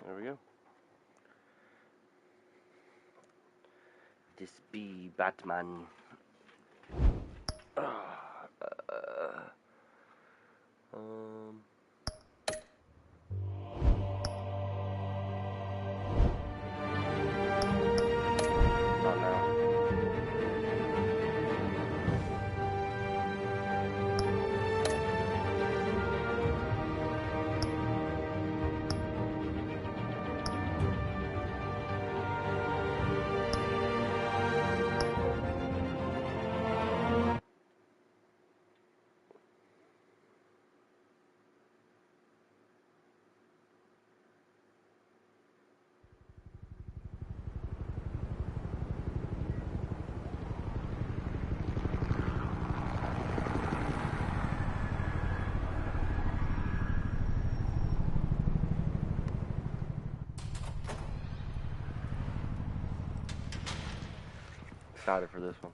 There we go. This be Batman. Not now. Excited for this one.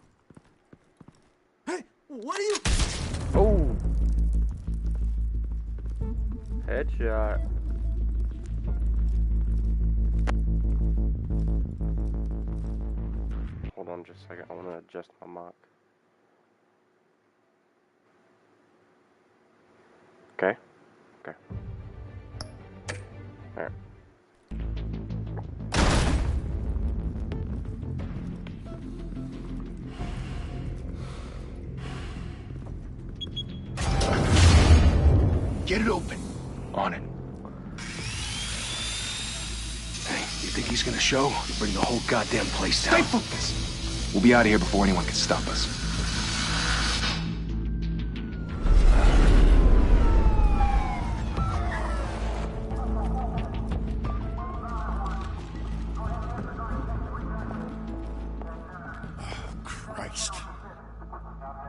Hey, what are you? Oh! Headshot. Hold on just a second. I want to adjust my mic. Okay. Okay. There. Get it open. On it. Hey, you think he's gonna show? Bring the whole goddamn place down. Stay focused. We'll be out of here before anyone can stop us. Oh, Christ.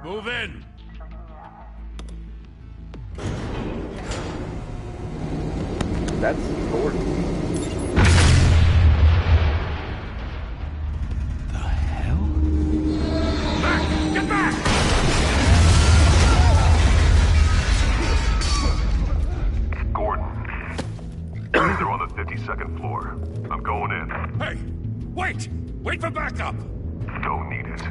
Move in. That's Gordon. The hell? Back! Get back! Gordon. They're on the 52nd floor. I'm going in. Hey! Wait! Wait for backup! Don't need it.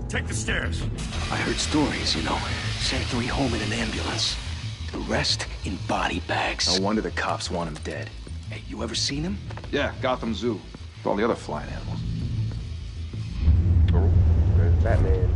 Take the stairs. I heard stories, you know. Sent 3 home in an ambulance. The rest in body bags. No wonder the cops want him dead. Hey, you ever seen him? Yeah, Gotham Zoo. With all the other flying animals. Oh, there's Batman.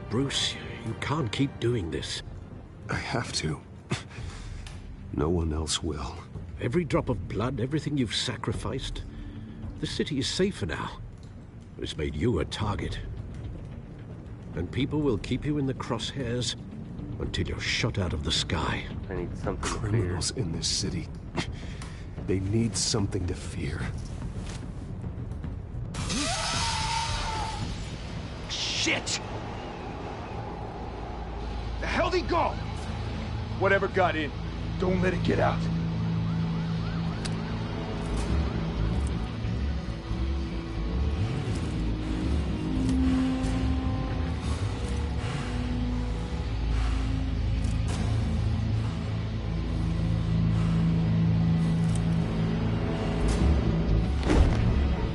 Bruce, you can't keep doing this. I have to. No one else will. Every drop of blood, everything you've sacrificed. The city is safer now. It's made you a target. And people will keep you in the crosshairs until you're shot out of the sky. I need something to fear. Criminals in this city. They need something to fear. Shit! The hell'd he go? Whatever got in, don't let it get out.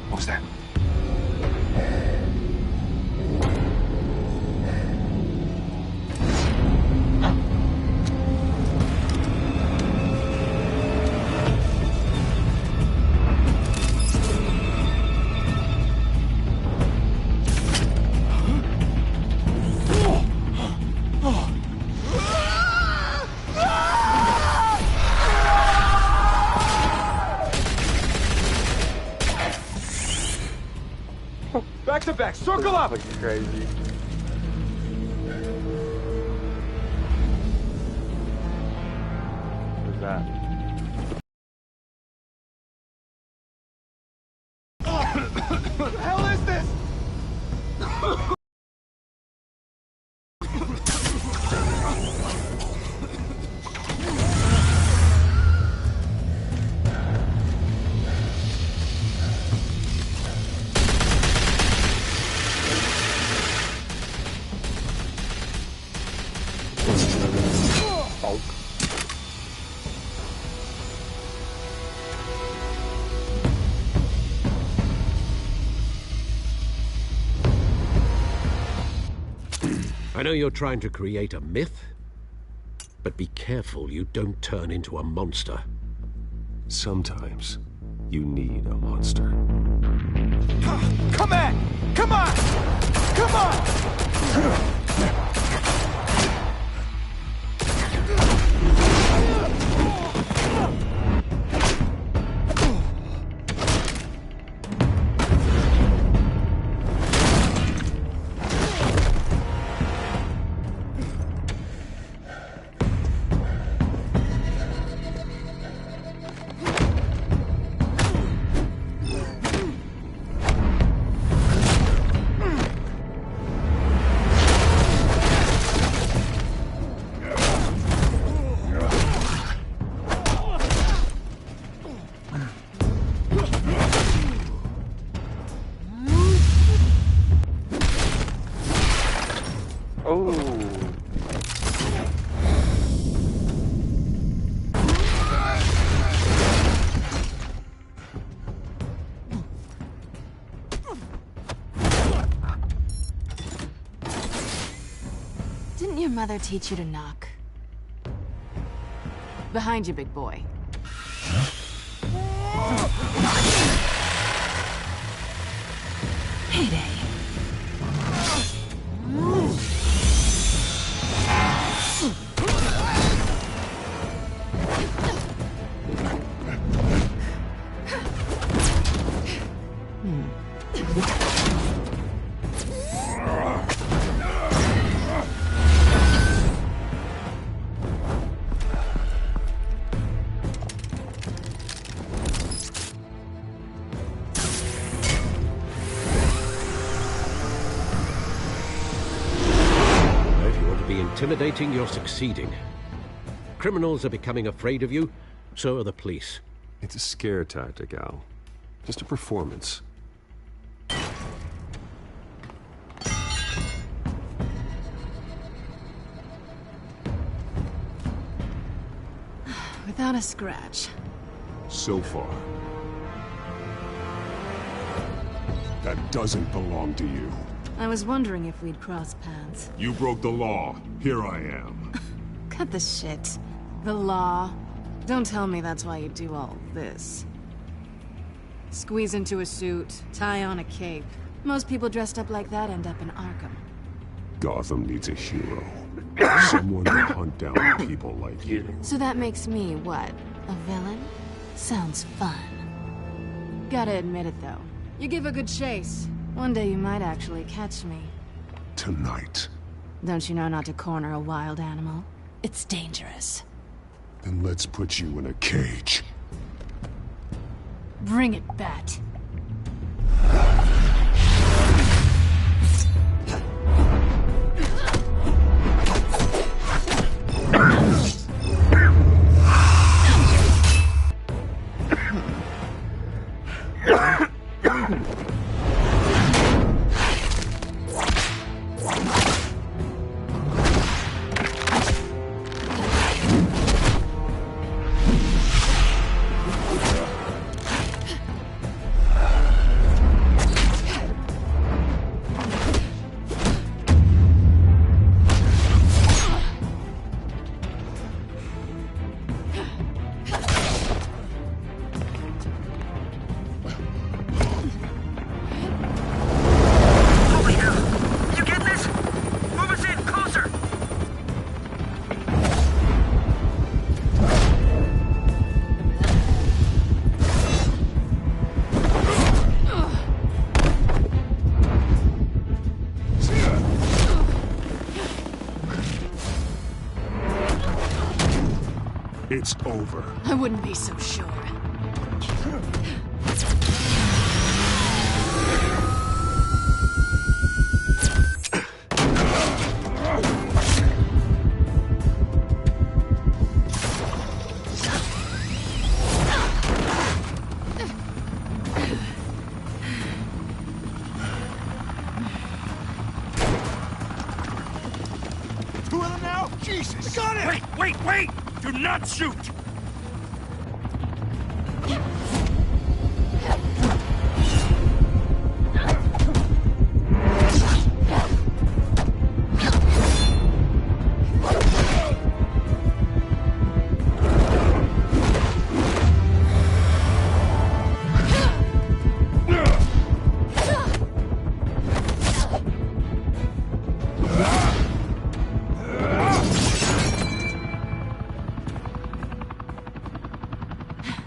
What was that? Back to back, circle up! Fucking crazy. What's that? What the hell is this? I know you're trying to create a myth, but be careful you don't turn into a monster. Sometimes you need a monster. Come on! Come on! Come on! Didn't your mother teach you to knock? Behind you, big boy. Payday. Intimidating, you're succeeding. Criminals are becoming afraid of you, so are the police. It's a scare tactic, Al. Just a performance. Without a scratch. So far. That doesn't belong to you. I was wondering if we'd cross paths. You broke the law. Here I am. Cut the shit. The law. Don't tell me that's why you do all this. Squeeze into a suit, tie on a cape. Most people dressed up like that end up in Arkham. Gotham needs a hero. Someone to hunt down people like you. So that makes me, what? A villain? Sounds fun. Gotta admit it, though. You give a good chase. One day you might actually catch me. Tonight. Don't you know not to corner a wild animal? It's dangerous. Then let's put you in a cage. Bring it, Bat. it's over. I wouldn't be so sure. Two of them now? Jesus! I got it! Wait! Do not shoot!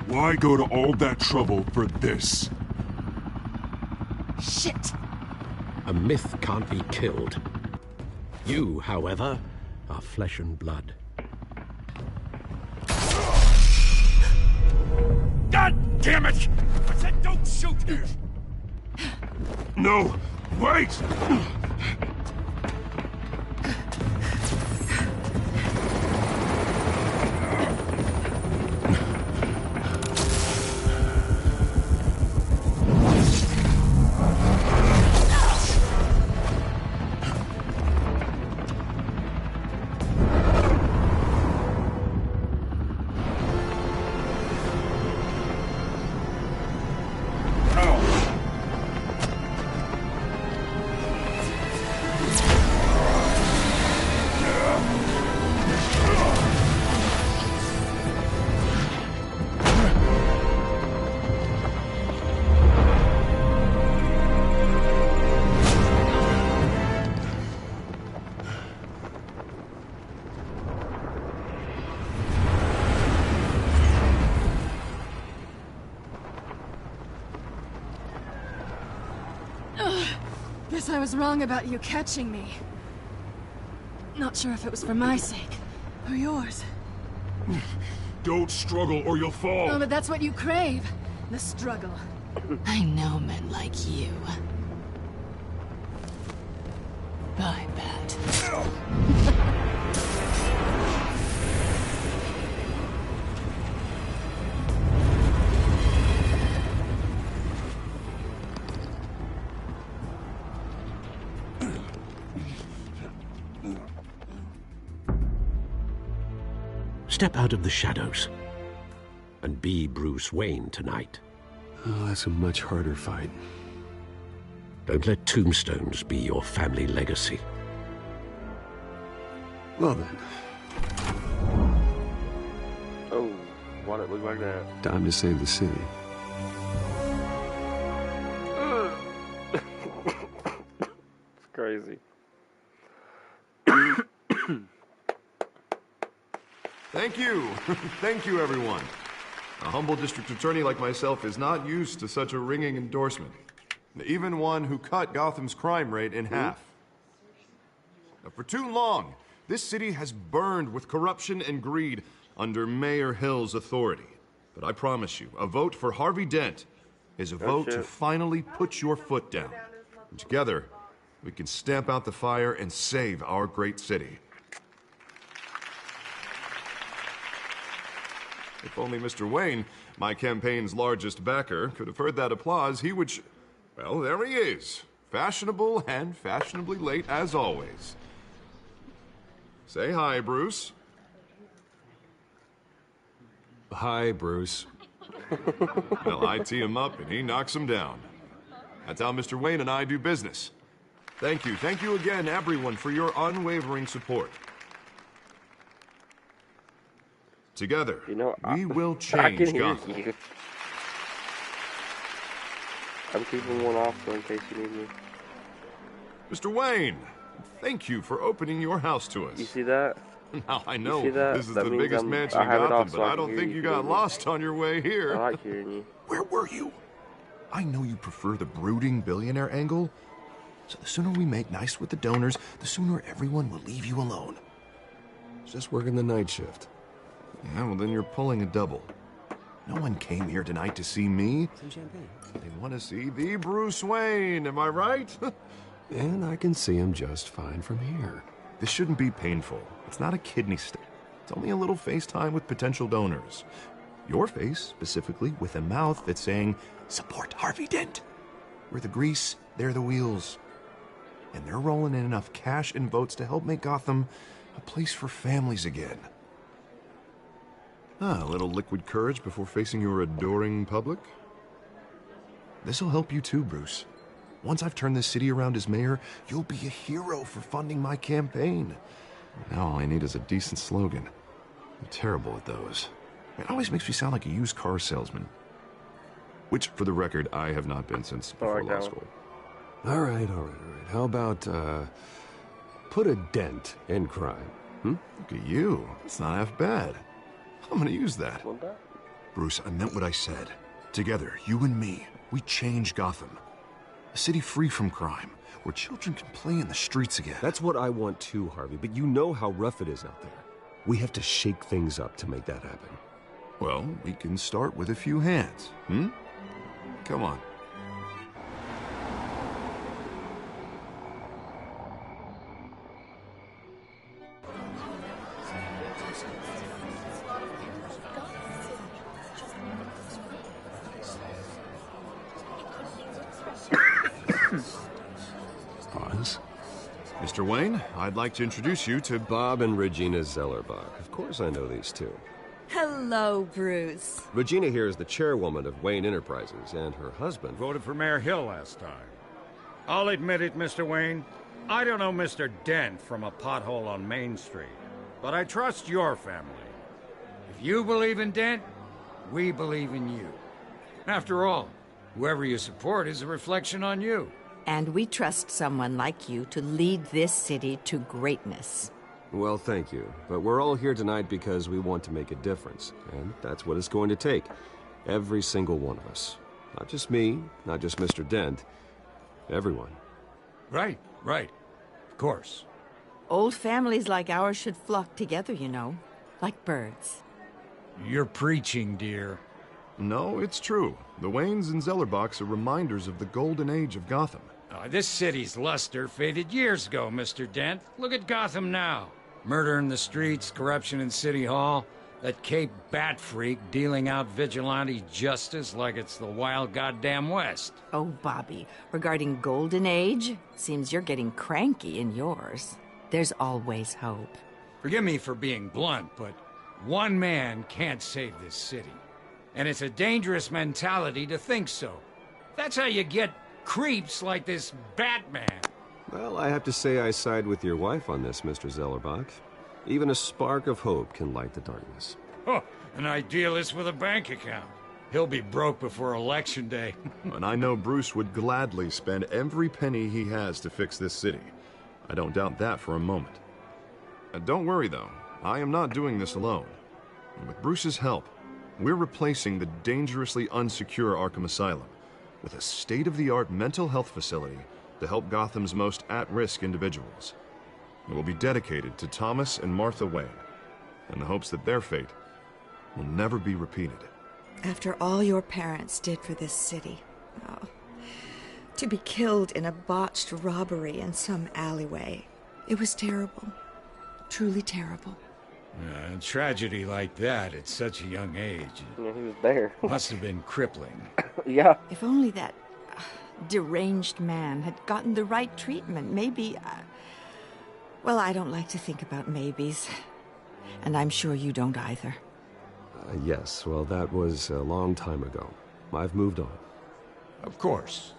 Why go to all that trouble for this? Shit! A myth can't be killed. You, however, are flesh and blood. God damn it! I said don't shoot! No! Wait! Guess I was wrong about you catching me. Not sure if it was for my sake, or yours. Don't struggle or you'll fall! Oh, but that's what you crave. The struggle. I know men like you. I bet. Step out of the shadows and be Bruce Wayne tonight. Oh, that's a much harder fight. Don't let tombstones be your family legacy. Well then, Oh, why'd it look like that? time to save the city. It's crazy. Thank you. Thank you, everyone. A humble district attorney like myself is not used to such a ringing endorsement. Even one who cut Gotham's crime rate in half. Now, for too long, this city has burned with corruption and greed under Mayor Hill's authority. But I promise you, a vote for Harvey Dent is a vote to shit. finally put your foot down. And together, we can stamp out the fire and save our great city. If only Mr. Wayne, my campaign's largest backer, could have heard that applause, he would well, there he is. Fashionable and fashionably late as always. Say hi, Bruce. Hi, Bruce. Well, I tee him up and he knocks him down. That's how Mr. Wayne and I do business. Thank you. Thank you again, everyone, for your unwavering support. Together, You know, we will I can change hear Gotham. you. I'm keeping one off so in case you need me. Mr. Wayne, thank you for opening your house to us. You see that? Now, I know see that? this is That the means biggest mansion I in have it Gotham, off so but I I can don't hear think you you got clearly. lost on your way here. I like hearing you. Where were you? I know you prefer the brooding billionaire angle, so the sooner we make nice with the donors, the sooner everyone will leave you alone. Just working the night shift. Yeah, well then you're pulling a double. No one came here tonight to see me. Some champagne. They want to see the Bruce Wayne, am I right? And I can see him just fine from here. This shouldn't be painful. It's not a kidney stone. It's only a little FaceTime with potential donors. Your face, specifically, with a mouth that's saying, support Harvey Dent. We're the grease, they're the wheels. And they're rolling in enough cash and votes to help make Gotham a place for families again. A little liquid courage before facing your adoring public. This'll help you too, Bruce. Once I've turned this city around as mayor, you'll be a hero for funding my campaign. Now all I need is a decent slogan. I'm terrible at those. It always makes me sound like a used car salesman. Which, for the record, I have not been since before law school. All right. How about, put a dent in crime? Look at you. It's not half bad. I'm gonna use that. Want that? Bruce, I meant what I said. Together, you and me, we change Gotham. A city free from crime, where children can play in the streets again. That's what I want too, Harvey, but you know how rough it is out there. We have to shake things up to make that happen. Well, we can start with a few hands, Come on. Pause. Mr. Wayne, I'd like to introduce you to Bob and Regina Zellerbach. Of course I know these two. Hello, Bruce. Regina here is the chairwoman of Wayne Enterprises, and her husband... Voted for Mayor Hill last time. I'll admit it, Mr. Wayne. I don't know Mr. Dent from a pothole on Main Street, but I trust your family. If you believe in Dent, we believe in you. After all, whoever you support is a reflection on you. And we trust someone like you to lead this city to greatness. Well, thank you. But we're all here tonight because we want to make a difference. And that's what it's going to take. Every single one of us. Not just me, not just Mr. Dent. Everyone. Right. Of course. Old families like ours should flock together, you know. Like birds. You're preaching, dear. No, it's true. The Waynes and Zellerbachs are reminders of the golden age of Gotham. This city's luster faded years ago, Mr. Dent. Look at Gotham now. Murder in the streets, corruption in City Hall, that Cape Bat freak dealing out vigilante justice like it's the wild goddamn West. Oh, Bobby, regarding Golden Age, seems you're getting cranky in yours. There's always hope. Forgive me for being blunt, but one man can't save this city. And it's a dangerous mentality to think so. That's how you get creeps like this Batman. Well, I have to say I side with your wife on this, Mr. Zellerbach. Even a spark of hope can light the darkness. Oh, an idealist with a bank account. He'll be broke before Election Day. And I know Bruce would gladly spend every penny he has to fix this city. I don't doubt that for a moment. Don't worry, though. I am not doing this alone. And with Bruce's help, we're replacing the dangerously unsecure Arkham Asylum with a state-of-the-art mental health facility to help Gotham's most at-risk individuals. It will be dedicated to Thomas and Martha Wayne, in the hopes that their fate will never be repeated. After all your parents did for this city, to be killed in a botched robbery in some alleyway, it was terrible. Truly terrible. A tragedy like that at such a young age. Yeah, he was there. Must have been crippling. Yeah. If only that deranged man had gotten the right treatment, maybe... well, I don't like to think about maybes. And I'm sure you don't either. Yes, well, that was a long time ago. I've moved on. Of course.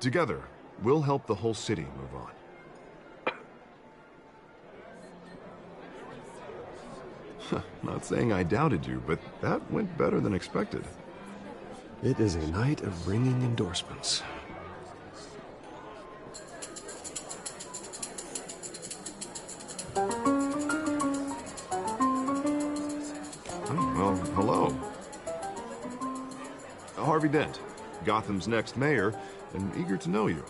Together, we'll help the whole city move on. Not saying I doubted you, but that went better than expected. It is a night of ringing endorsements. Well, hello. Harvey Dent, Gotham's next mayor, and eager to know you.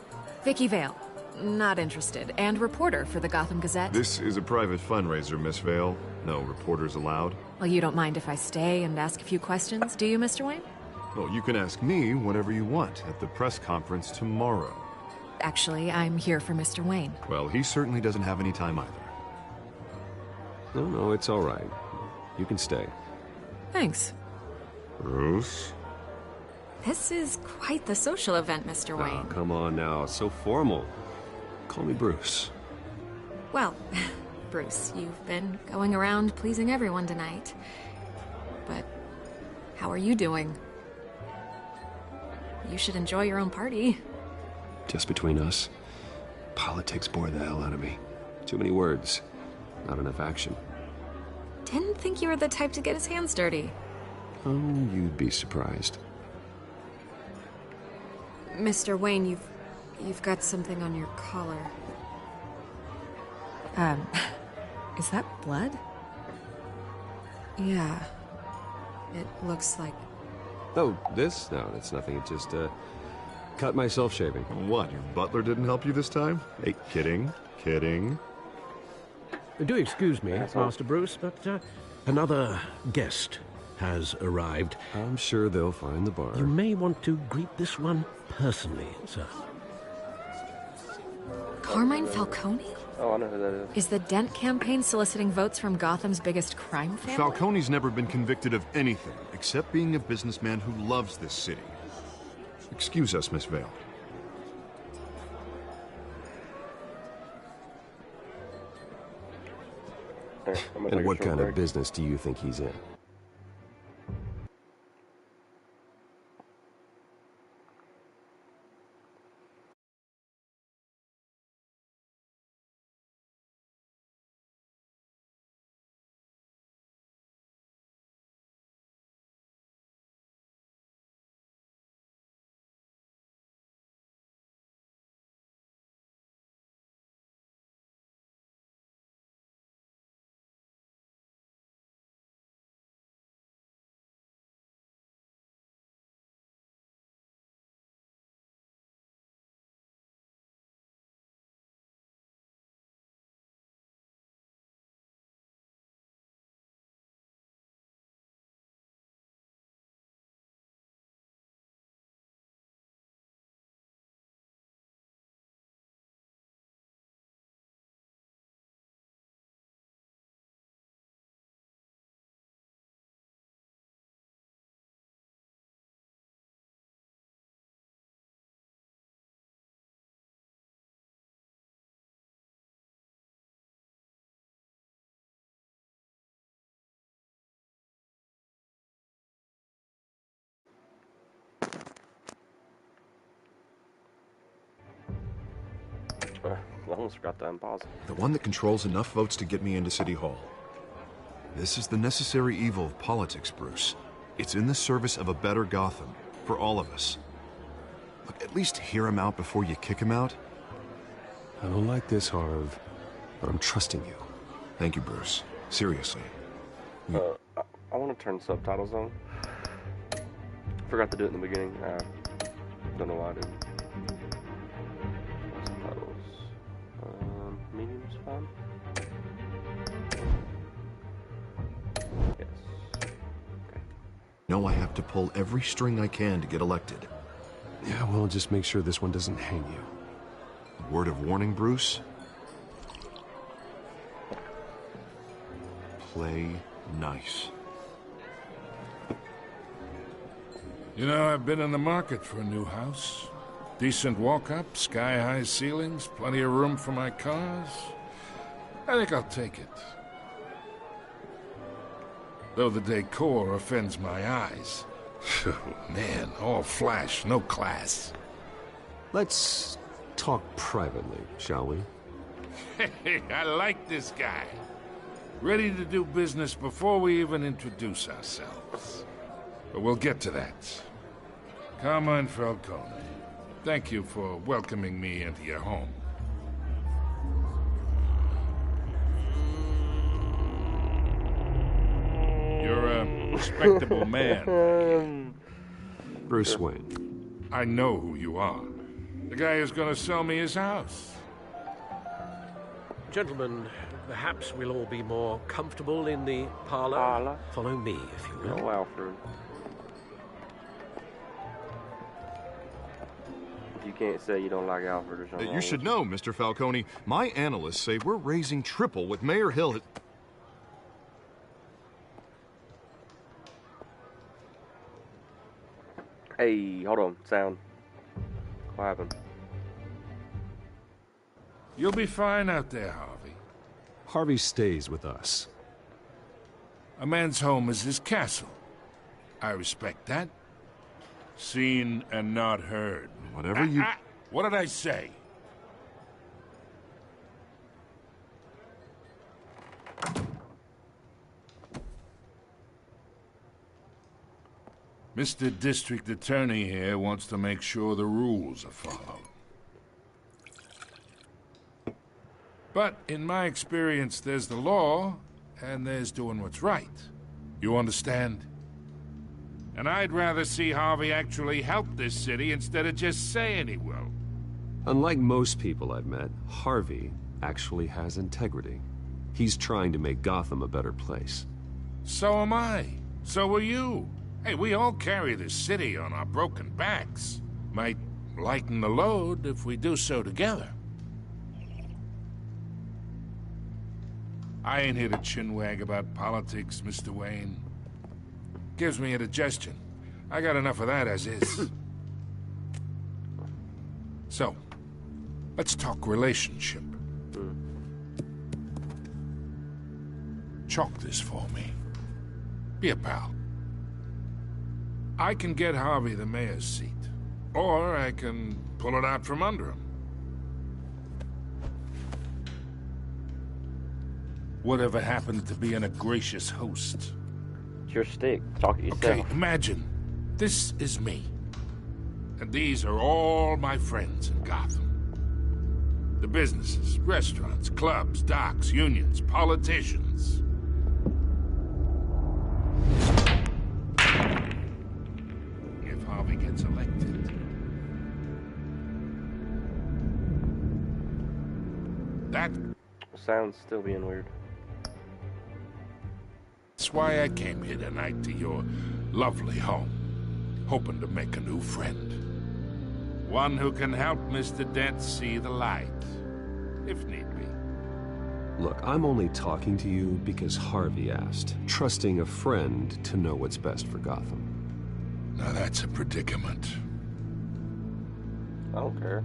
Vicky Vale. Not interested. And reporter for the Gotham Gazette. This is a private fundraiser, Miss Vale. No reporters allowed? Well, you don't mind if I stay and ask a few questions, do you, Mr. Wayne? Well, you can ask me whatever you want at the press conference tomorrow. Actually, I'm here for Mr. Wayne. Well, he certainly doesn't have any time either. No, it's all right. You can stay. Thanks. Bruce? This is quite the social event, Mr. Wayne. Oh, come on now. So formal. Call me Bruce. Well, Bruce, you've been going around pleasing everyone tonight. But how are you doing? You should enjoy your own party. Just between us, politics bore the hell out of me. Too many words. Not enough action. Didn't think you were the type to get his hands dirty. Oh, you'd be surprised. Mr. Wayne, you've got something on your collar. Is that blood? Yeah. It looks like... Oh, this? No, that's nothing. It just, cut myself shaving. What, your butler didn't help you this time? Hey, kidding. Do excuse me, Master Bruce, but another guest has arrived. I'm sure they'll find the bar. You may want to greet this one personally, sir. Carmine Falcone? Oh, I know who that is. Is the Dent campaign soliciting votes from Gotham's biggest crime family? Falcone's never been convicted of anything except being a businessman who loves this city. Excuse us, Miss Vale. And what kind of business do you think he's in? I almost forgot to unpause it. The one that controls enough votes to get me into City Hall. This is the necessary evil of politics, Bruce. It's in the service of a better Gotham, for all of us. Look, at least hear him out before you kick him out. I don't like this, Harv, but I'm trusting you. Thank you, Bruce. Seriously. I want to turn subtitles on. Forgot to do it in the beginning. Don't know why I didn't. Subtitles. Medium's fine. Yes. Okay. No, I have to pull every string I can to get elected. Yeah, well, just make sure this one doesn't hang you. A word of warning, Bruce? Play nice. You know, I've been in the market for a new house. Decent walk-up, sky-high ceilings, plenty of room for my cars. I think I'll take it. Though the decor offends my eyes. Man, all flash, no class. Let's talk privately, shall we? Hey, I like this guy. Ready to do business before we even introduce ourselves. But we'll get to that. Carmine Falcone, thank you for welcoming me into your home. You're a respectable man. Bruce Wayne. I know who you are. The guy who's gonna sell me his house. Gentlemen, perhaps we'll all be more comfortable in the parlor. Parlor? Follow me, if you will. No, Alfred. You can't say you don't like Alfred or something. You should know, Mr. Falcone, my analysts say we're raising triple what Mayor Hill has... Hey, hold on. Sound. What happened? You'll be fine out there, Harvey. Harvey stays with us. A man's home is his castle. I respect that. Seen and not heard. Whatever you... What did I say? Mr. District Attorney here wants to make sure the rules are followed. But in my experience, there's the law, and there's doing what's right. You understand? And I'd rather see Harvey actually help this city instead of just saying he will. Unlike most people I've met, Harvey actually has integrity. He's trying to make Gotham a better place. So am I. So are you. Hey, we all carry this city on our broken backs. Might lighten the load if we do so together. I ain't here to chinwag about politics, Mr. Wayne. Gives me indigestion. I got enough of that as is. So, let's talk relationship. Chalk this for me. Be a pal. I can get Harvey the mayor's seat, or I can pull it out from under him. Whatever happened to being a gracious host? It's your stick. Talk it yourself. Okay, imagine. This is me. And these are all my friends in Gotham. The businesses, restaurants, clubs, docks, unions, politicians. If Harvey gets elected... that... Sound's still being weird. That's why I came here tonight to your lovely home, hoping to make a new friend. One who can help Mr. Dent see the light, if need be. Look, I'm only talking to you because Harvey asked, trusting a friend to know what's best for Gotham. Now that's a predicament. I don't care.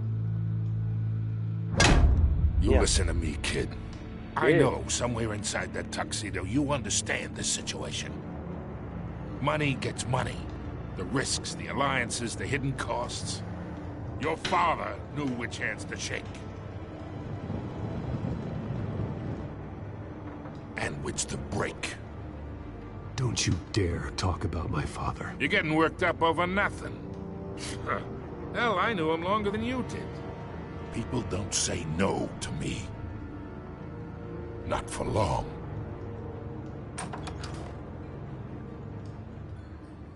You listen to me, kid. I know somewhere inside that tuxedo you understand the situation. Money gets money. The risks, the alliances, the hidden costs. Your father knew which hands to shake. And which to break. Don't you dare talk about my father. You're getting worked up over nothing. Hell, I knew him longer than you did. People don't say no to me. Not for long.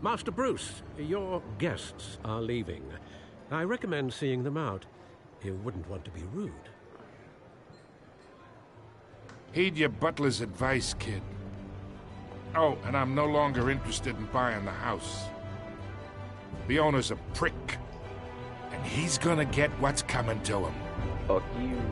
Master Bruce, your guests are leaving. I recommend seeing them out. You wouldn't want to be rude. Heed your butler's advice, kid. Oh, and I'm no longer interested in buying the house. The owner's a prick. And he's gonna get what's coming to him. Fuck you.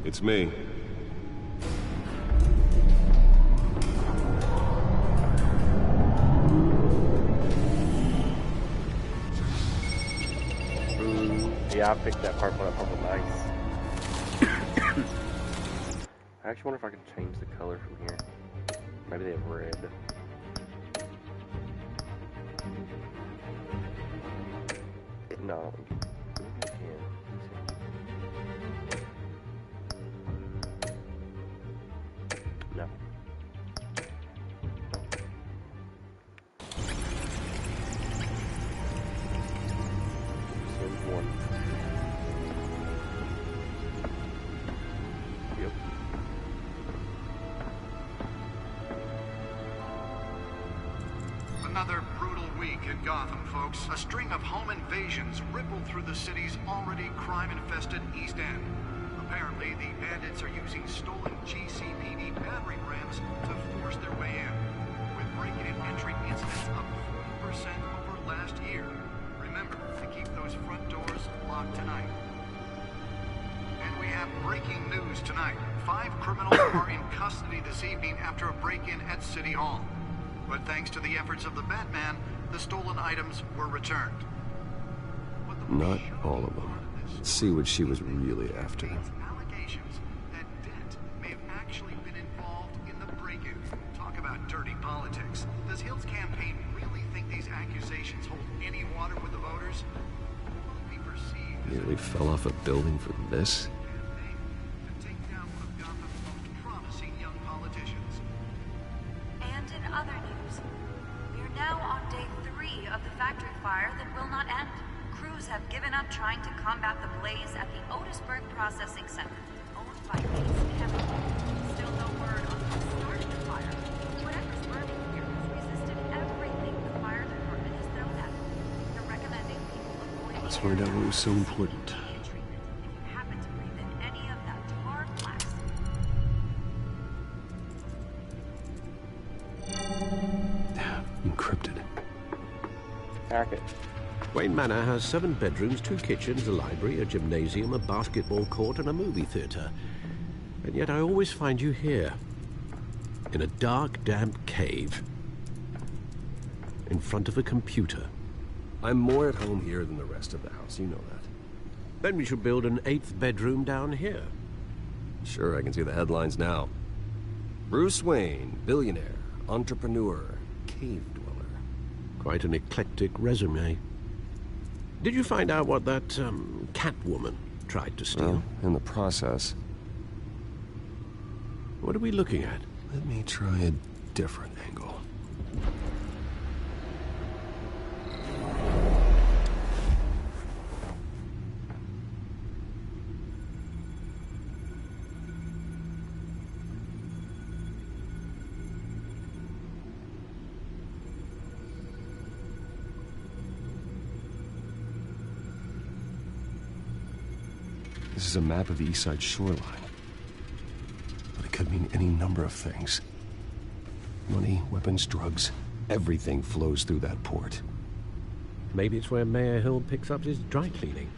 It's me. Yeah, I picked that purple up purple nice. I actually wonder if I could change the color from here. Maybe they have red. No. No. Send one. Yep. Another brutal week in Gotham, folks. A string of home invasions rippled through the city's already crime-infested East End. Apparently, the bandits are using stolen GCPD battering rams to force their way in, with break-in and entry incidents up 40% over last year. Remember to keep those front doors locked tonight. And we have breaking news tonight. 5 criminals are in custody this evening after a break-in at City Hall. But thanks to the efforts of the Batman, the stolen items were returned. Not all of them. Let's see what she was really after. Allegations that Dent may have actually been involved in the break-in. Talk about dirty politics. Does Hill's campaign really think these accusations hold any water with the voters? Will be perceived Nearly fell off a building for this? to take down one of Gotham's most promising young politicians. And in other news, we are now on day 3 of the factory fire that will not end. Crews have given up trying to combat the blaze at the Otisburg Processing Center, owned by Ace Chemical. Still no word on who started the fire. Whatever's burning here has resisted everything the fire department has thrown at it. They're recommending people avoid Let's find out what was so important. treatment if you happen to breathe in any of that tar black Encrypted. Hack it. Wayne Manor has 7 bedrooms, 2 kitchens, a library, a gymnasium, a basketball court, and a movie theater. And yet I always find you here, in a dark, damp cave, in front of a computer. I'm more at home here than the rest of the house, you know that. Then we should build an 8th bedroom down here. Sure, I can see the headlines now. Bruce Wayne, billionaire, entrepreneur, cave dweller. Quite an eclectic resume. Did you find out what that, Catwoman tried to steal? Well, in the process. What are we looking at? Let me try a different angle. This is a map of the East Side shoreline. But it could mean any number of things. Money, weapons, drugs, everything flows through that port. Maybe it's where Mayor Hill picks up his dry cleaning.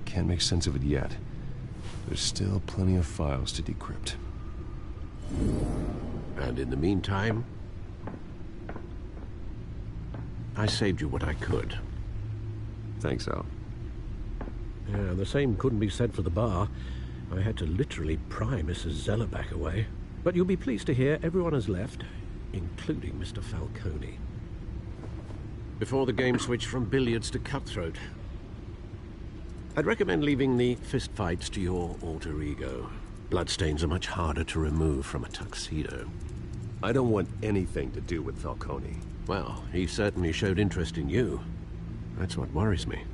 Can't make sense of it yet. There's still plenty of files to decrypt. And in the meantime, I saved you what I could. Thanks, Al. Yeah, the same couldn't be said for the bar. I had to literally pry Mrs. Zellerback away. But you'll be pleased to hear everyone has left, including Mr. Falcone. Before the game switched from billiards to cutthroat. I'd recommend leaving the fistfights to your alter ego. Bloodstains are much harder to remove from a tuxedo. I don't want anything to do with Falcone. Well, he certainly showed interest in you. That's what worries me.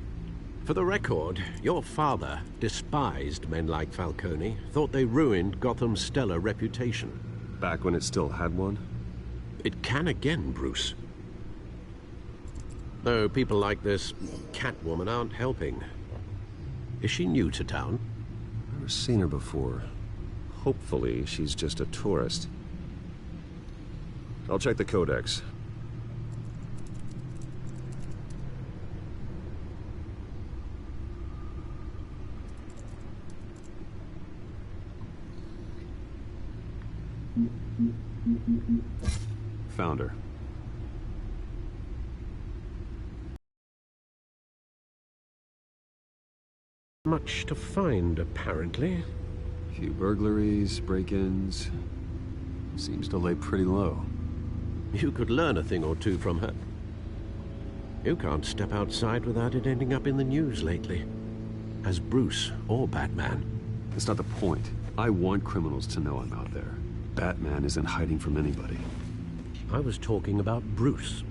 For the record, your father despised men like Falcone, thought they ruined Gotham's stellar reputation. Back when it still had one? It can again, Bruce. Though people like this Catwoman aren't helping. Is she new to town? Never seen her before. Hopefully, she's just a tourist. I'll check the codex. Found her. Much to find, apparently. few burglaries, break-ins. Seems to lay pretty low. You could learn a thing or two from her. You can't step outside without it ending up in the news lately. As Bruce or Batman. That's not the point. I want criminals to know I'm out there. Batman isn't hiding from anybody. I was talking about Bruce.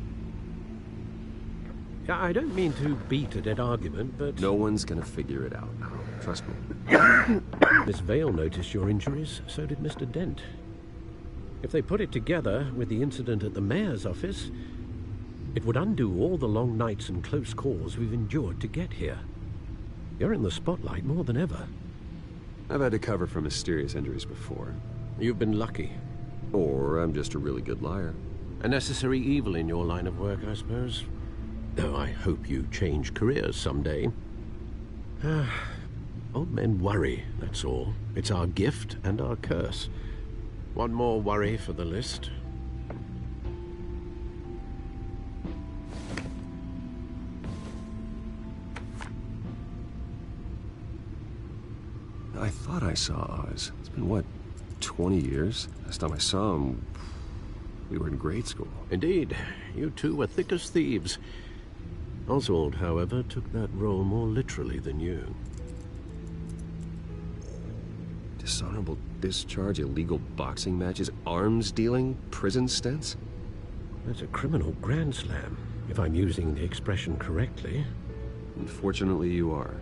I don't mean to beat a dead argument, but... No one's gonna figure it out now. Trust me. Miss Vale noticed your injuries, so did Mr. Dent. If they put it together with the incident at the mayor's office, it would undo all the long nights and close calls we've endured to get here. You're in the spotlight more than ever. I've had to cover for mysterious injuries before. You've been lucky. Or I'm just a really good liar. A necessary evil in your line of work, I suppose. Though I hope you change careers someday. Old men worry, that's all. It's our gift and our curse. One more worry for the list. I thought I saw Oz. It's been, what, 20 years? Last time I saw him, we were in grade school. Indeed. You two were thick as thieves. Oswald, however, took that role more literally than you. Dishonorable discharge, illegal boxing matches, arms dealing, prison stints? That's a criminal grand slam, if I'm using the expression correctly. Unfortunately, you are.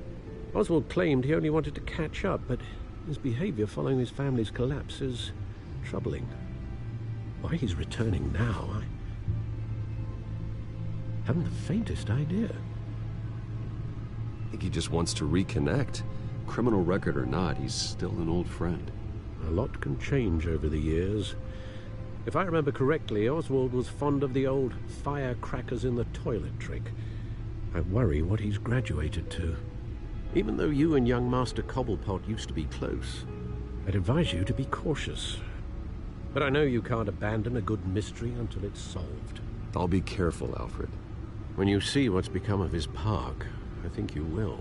Oswald claimed he only wanted to catch up, but his behavior following his family's collapse is troubling. Why he's returning now, I haven't the faintest idea. I think he just wants to reconnect. Criminal record or not, he's still an old friend. A lot can change over the years. If I remember correctly, Oswald was fond of the old firecrackers in the toilet trick. I worry what he's graduated to. Even though you and young Master Cobblepot used to be close, I'd advise you to be cautious. But I know you can't abandon a good mystery until it's solved. I'll be careful, Alfred. When you see what's become of his park, I think you will.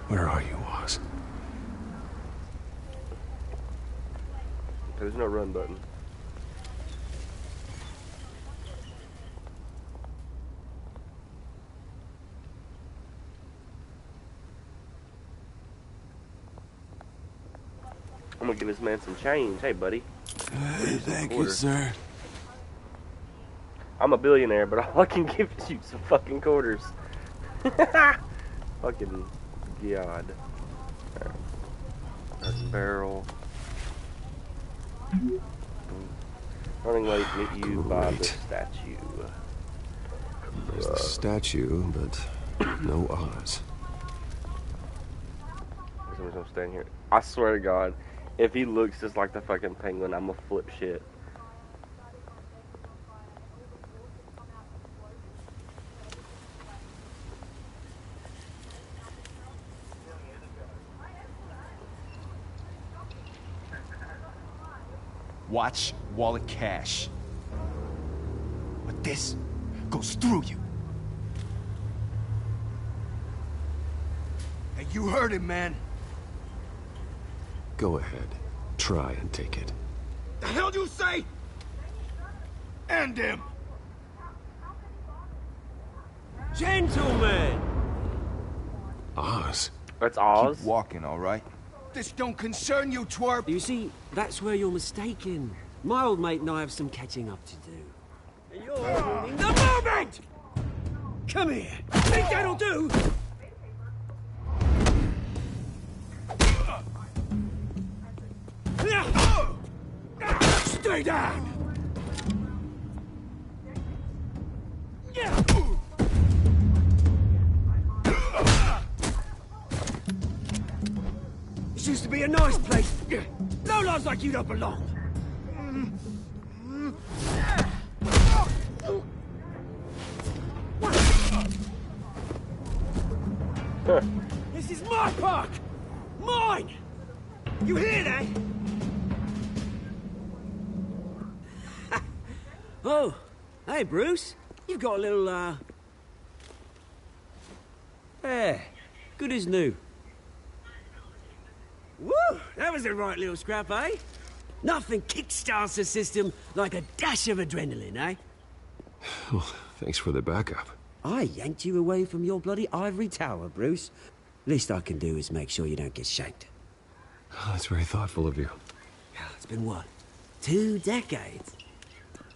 Where are you, Oz? There's no run button. I'm gonna give this man some change. Hey, buddy. Thank you, sir. I'm a billionaire, but all I can give you some fucking quarters. Fucking god. That's a barrel. Running late, meet you by the statue. There's the statue, but no Oz. Someone's gonna stand here. I swear to God, if he looks just like the fucking penguin, I'm gonna flip shit. Watch, wallet, cash. But this goes through you. Hey, you heard him, man. Go ahead. Try and take it. The hell you say? End him! Gentlemen! Oz? That's Oz? Keep walking, all right? This don't concern you, twerp! You see, that's where you're mistaken. My old mate and I have some catching up to do. And you're ruining the moment! Come here! Think that'll do? Stay down! used to be a nice place. No lives like you don't belong. This is my park! Mine! You hear that? Oh, hey, Bruce. You've got a little, Yeah, good as new. Woo! That was a right little scrap, eh? Nothing kickstarts the system like a dash of adrenaline, eh? Well, thanks for the backup. I yanked you away from your bloody ivory tower, Bruce. Least I can do is make sure you don't get shanked. Oh, that's very thoughtful of you. It's been what? 2 decades?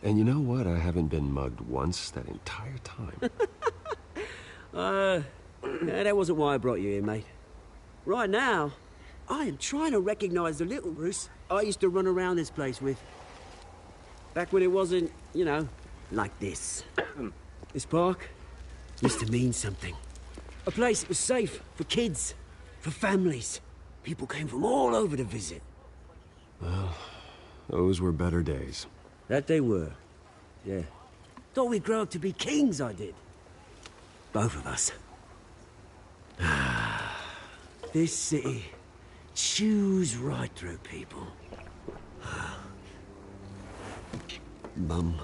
And you know what? I haven't been mugged once that entire time. That wasn't why I brought you here, mate. Right now, I am trying to recognize the little Bruce I used to run around this place with. Back when it wasn't, you know, like this. This park used to mean something. A place that was safe for kids, for families. People came from all over to visit. Well, those were better days. That they were. Yeah. Thought we'd grow up to be kings, I did. Both of us. This city chews right through people. Mum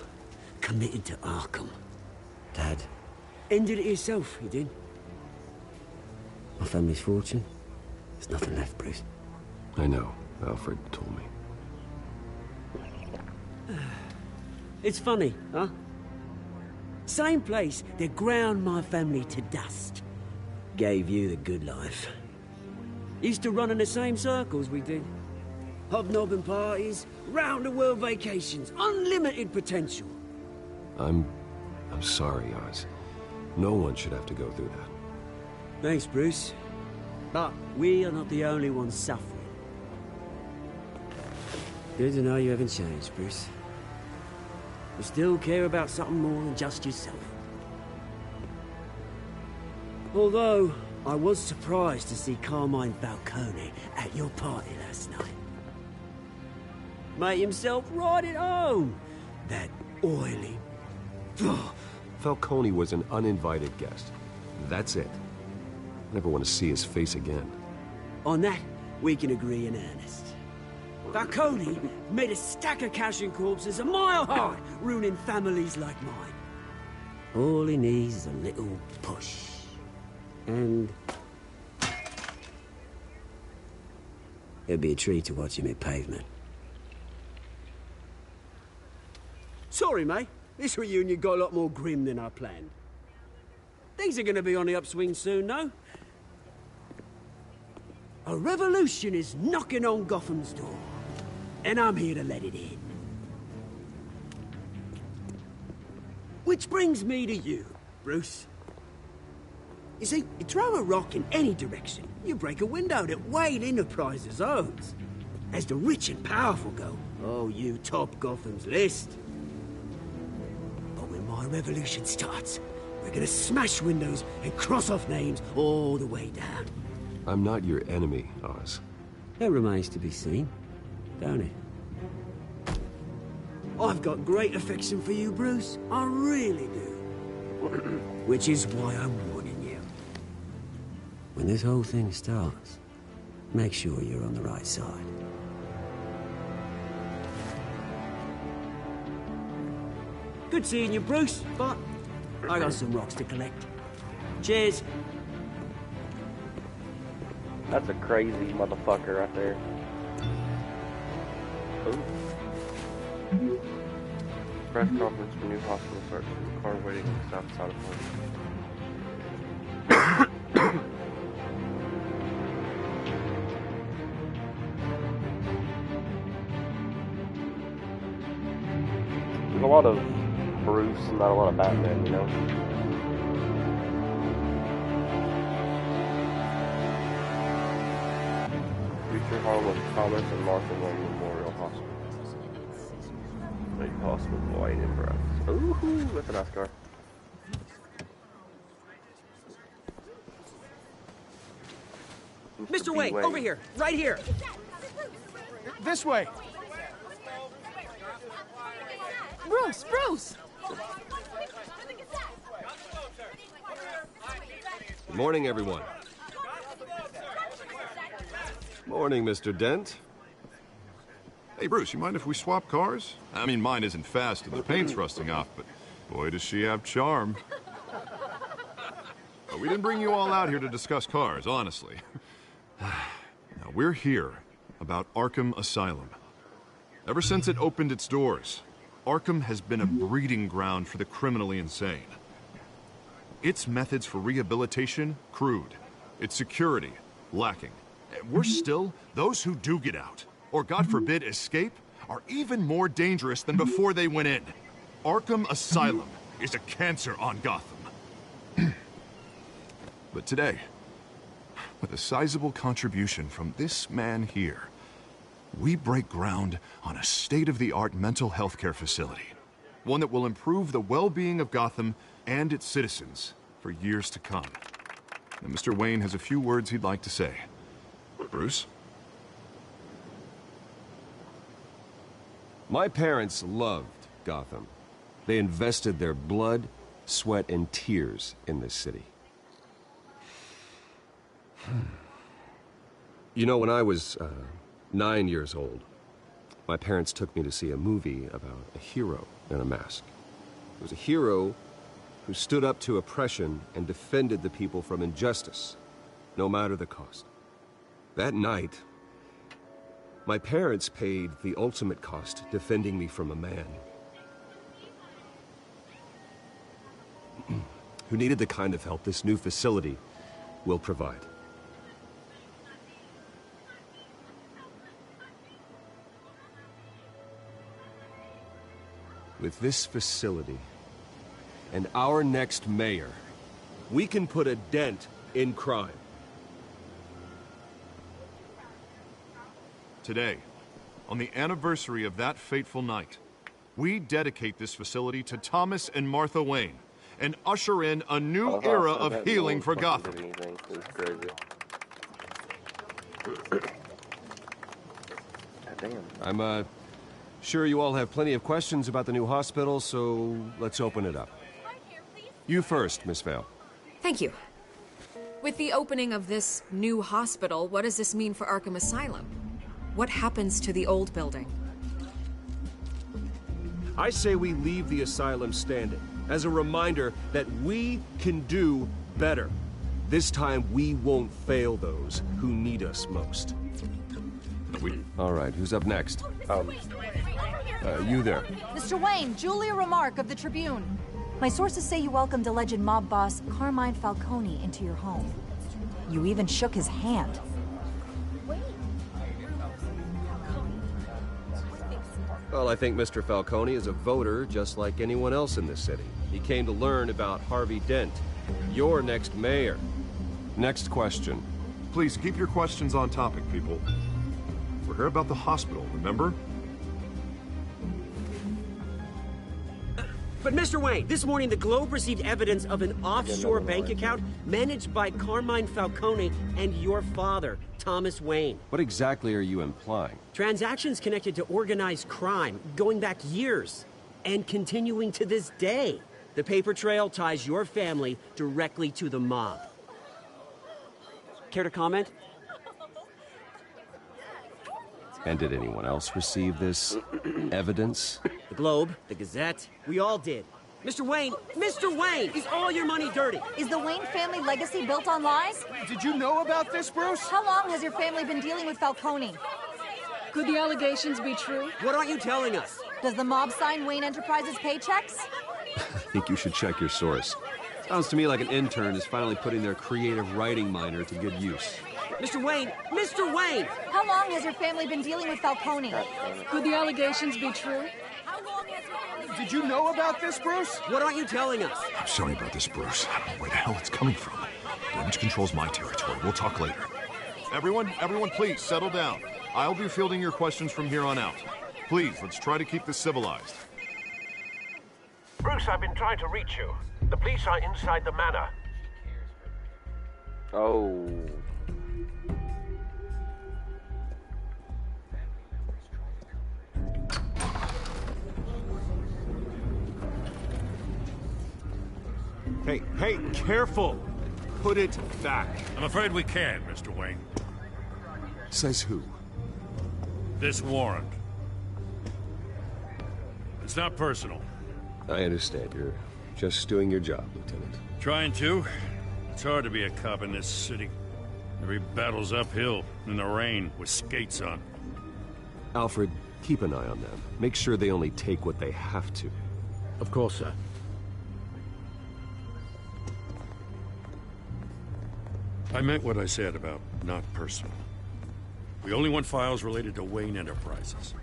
committed to Arkham. Dad ended it himself, he did. My family's fortune. There's nothing left, Bruce. I know. Alfred told me. It's funny, huh? Same place that ground my family to dust. Gave you the good life. Used to run in the same circles we did. Hobnobbing parties, round-the-world vacations, unlimited potential. I'm sorry, Oz. No one should have to go through that. Thanks, Bruce. But we are not the only ones suffering. Good to know you haven't changed, Bruce. You still care about something more than just yourself. Although, I was surprised to see Carmine Falcone at your party last night. Made himself right at home. That oily... Falcone was an uninvited guest. That's it. Never want to see his face again. On that, we can agree in earnest. Falcone made a stack of cash and corpses a mile high, ruining families like mine. All he needs is a little push. And... it'd be a treat to watch him hit pavement. Sorry, mate. This reunion got a lot more grim than I planned. Things are gonna be on the upswing soon, no? A revolution is knocking on Gotham's door. And I'm here to let it in. Which brings me to you, Bruce. You see, you throw a rock in any direction, you break a window that Wayne Enterprises owns. As the rich and powerful go, oh, you top Gotham's list. But when my revolution starts, we're gonna smash windows and cross off names all the way down. I'm not your enemy, Oz. That remains to be seen, don't it? I've got great affection for you, Bruce. I really do. Which is why I'm warning you. When this whole thing starts, make sure you're on the right side. Good seeing you, Bruce, but I got some rocks to collect. Cheers. That's a crazy motherfucker right there. Ooh. Press conference for new hospital starts. Car waiting south side of home. There's a lot of Bruce and not a lot of Batman, you know? Future home of Thomas and Martha Wayne Memorial Hospital. Make possible white and brown. Ooh, that's a nice car. Mr. Wayne, over here, right here. This way. Bruce, Bruce! Good morning, everyone. Morning, Mr. Dent. Hey, Bruce, you mind if we swap cars? I mean, mine isn't fast and the paint's rusting off, but boy, does she have charm. We didn't bring you all out here to discuss cars, honestly. Now, we're here about Arkham Asylum. Ever since it opened its doors, Arkham has been a breeding ground for the criminally insane. Its methods for rehabilitation, crude. Its security, lacking. And worse still, those who do get out, or God forbid escape, are even more dangerous than before they went in. Arkham Asylum is a cancer on Gotham. But today, with a sizable contribution from this man here, we break ground on a state-of-the-art mental health care facility. One that will improve the well-being of Gotham and its citizens for years to come. Now, Mr. Wayne has a few words he'd like to say. Bruce? My parents loved Gotham. They invested their blood, sweat, and tears in this city. You know, when I was 9 years old, my parents took me to see a movie about a hero in a mask. It was a hero who stood up to oppression and defended the people from injustice, no matter the cost. That night, my parents paid the ultimate cost defending me from a man who needed the kind of help this new facility will provide. With this facility and our next mayor, we can put a dent in crime. Today, on the anniversary of that fateful night, we dedicate this facility to Thomas and Martha Wayne and usher in a new era of healing for Gotham. I'm sure you all have plenty of questions about the new hospital, so let's open it up. You first, Miss Vale. Thank you. With the opening of this new hospital, what does this mean for Arkham Asylum? What happens to the old building? I say we leave the asylum standing as a reminder that we can do better. This time we won't fail those who need us most. All right, who's up next? You there. Mr. Wayne, Julia Remark of the Tribune. My sources say you welcomed alleged mob boss Carmine Falcone into your home. You even shook his hand. Well, I think Mr. Falcone is a voter just like anyone else in this city. He came to learn about Harvey Dent, your next mayor. Next question. Please keep your questions on topic, people. We're here about the hospital, remember? But Mr. Wayne, this morning the Globe received evidence of an offshore bank account managed by Carmine Falcone and your father, Thomas Wayne. What exactly are you implying? Transactions connected to organized crime, going back years, and continuing to this day. The paper trail ties your family directly to the mob. Care to comment? And did anyone else receive this evidence? The Globe, the Gazette, we all did. Mr. Wayne, is all your money dirty? Is the Wayne family legacy built on lies? Did you know about this, Bruce? How long has your family been dealing with Falcone? Could the allegations be true? What aren't you telling us? Does the mob sign Wayne Enterprises paychecks? I think you should check your source. Sounds to me like an intern is finally putting their creative writing minor to good use. Mr. Wayne! How long has your family been dealing with Falcone? Could the allegations be true? Did you know about this, Bruce? What aren't you telling us? I'm sorry about this, Bruce. I don't know where the hell it's coming from. Damage control's my territory. We'll talk later. Everyone, please settle down. I'll be fielding your questions from here on out. Please, let's try to keep this civilized. Bruce, I've been trying to reach you. The police are inside the manor. Oh. Hey, careful! Put it back. I'm afraid we can't, Mr. Wayne. Says who? This warrant. It's not personal. I understand. You're just doing your job, Lieutenant. Trying to. It's hard to be a cop in this city. Every battle's uphill, in the rain, with skates on. Alfred, keep an eye on them. Make sure they only take what they have to. Of course, sir. I meant what I said about not personal. We only want files related to Wayne Enterprises.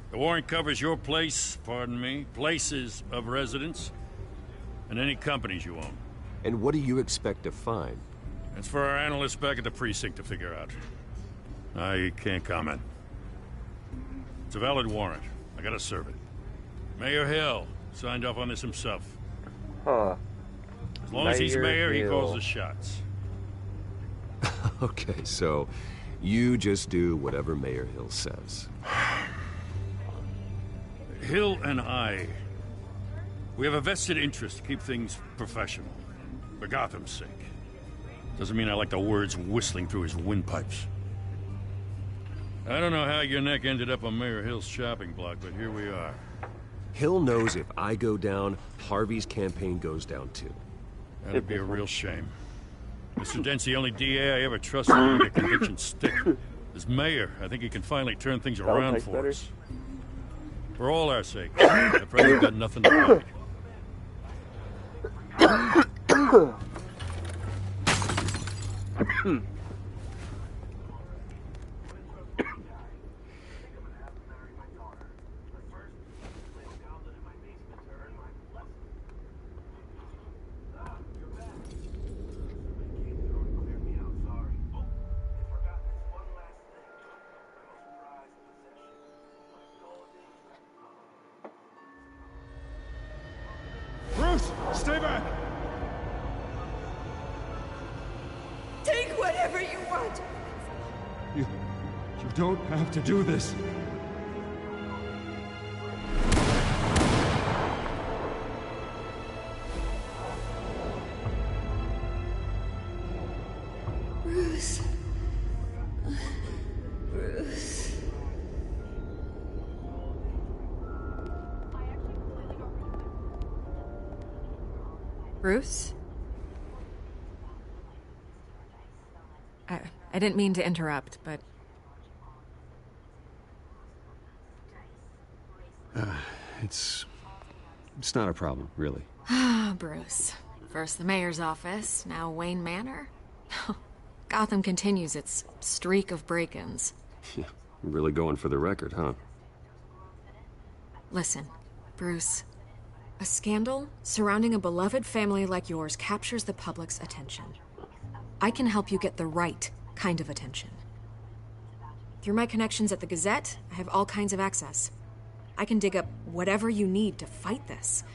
The warrant covers your place, pardon me, places of residence, and any companies you own. And what do you expect to find? That's for our analysts back at the precinct to figure out. I can't comment. It's a valid warrant. I gotta serve it. Mayor Hill signed off on this himself. Huh. As long as he's mayor, he Hill. calls the shots. Okay, so you just do whatever Mayor Hill says. Hill and we have a vested interest to keep things professional. For Gotham's sake. Doesn't mean I like the words whistling through his windpipes. I don't know how your neck ended up on Mayor Hill's shopping block, but here we are. Hill knows if I go down, Harvey's campaign goes down too. That'd be a real shame. Mr. Dent's the only DA I ever trusted to make a conviction stick. As mayor, I think he can finally turn things around taste for better. us. For all our sakes. I'm afraid we've got nothing to hide. Bruce, stay back! Take whatever you want. You don't have to do this. Bruce. Bruce. Bruce? I didn't mean to interrupt, but... It's not a problem, really. Ah, Bruce. First the mayor's office, now Wayne Manor. Gotham continues its streak of break-ins. Really going for the record, huh? Listen, Bruce. A scandal surrounding a beloved family like yours captures the public's attention. I can help you get the right kind of attention. Through my connections at the Gazette, I have all kinds of access. I can dig up whatever you need to fight this.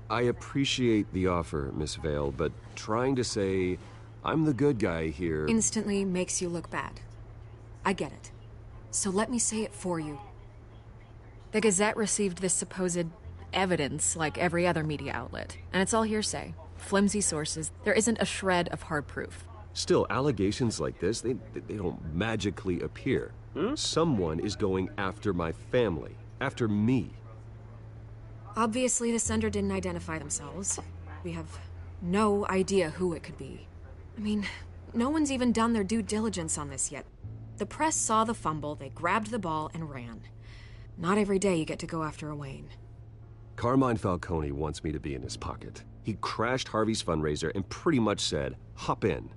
I appreciate the offer, Miss Vale, but trying to say I'm the good guy here... Instantly makes you look bad. I get it. So let me say it for you. The Gazette received this supposed evidence like every other media outlet, and it's all hearsay. Flimsy sources. There isn't a shred of hard proof. Still, allegations like this, they don't magically appear. Someone is going after my family, after me. Obviously, the sender didn't identify themselves. We have no idea who it could be. I mean, no one's even done their due diligence on this yet. The press saw the fumble, they grabbed the ball and ran. Not every day you get to go after a Wayne. Carmine Falcone wants me to be in his pocket. He crashed Harvey's fundraiser and pretty much said, hop in.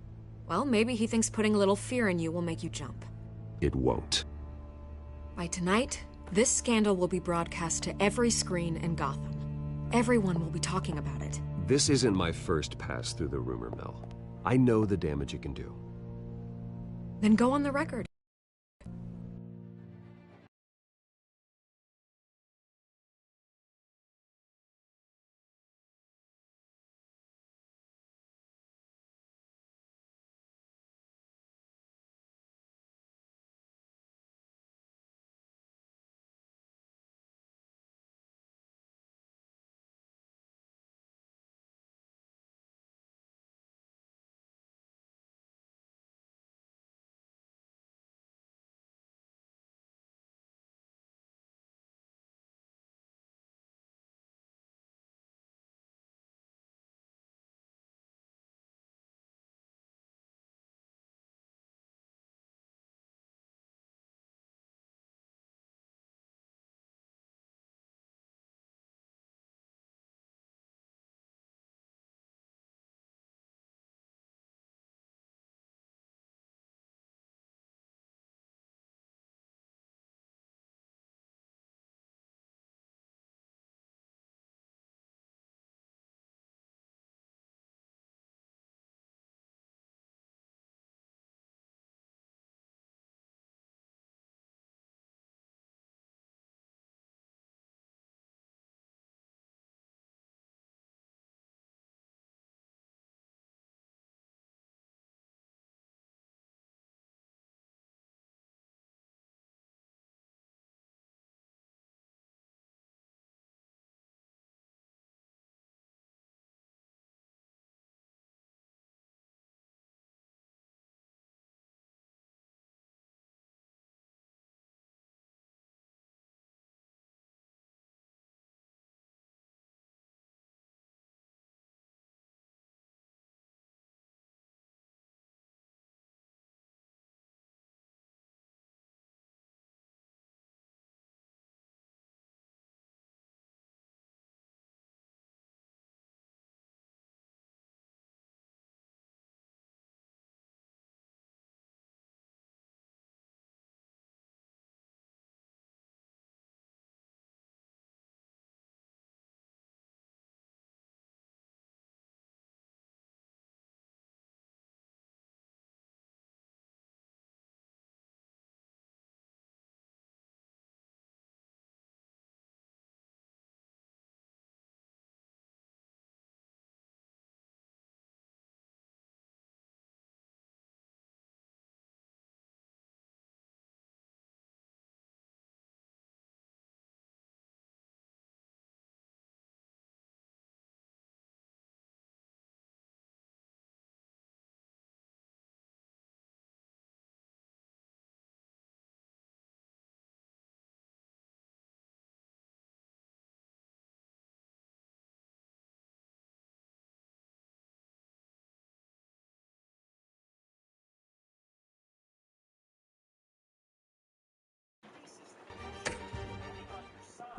Well, maybe he thinks putting a little fear in you will make you jump. It won't. By tonight, this scandal will be broadcast to every screen in Gotham. Everyone will be talking about it. This isn't my first pass through the rumor mill. I know the damage it can do. Then go on the record.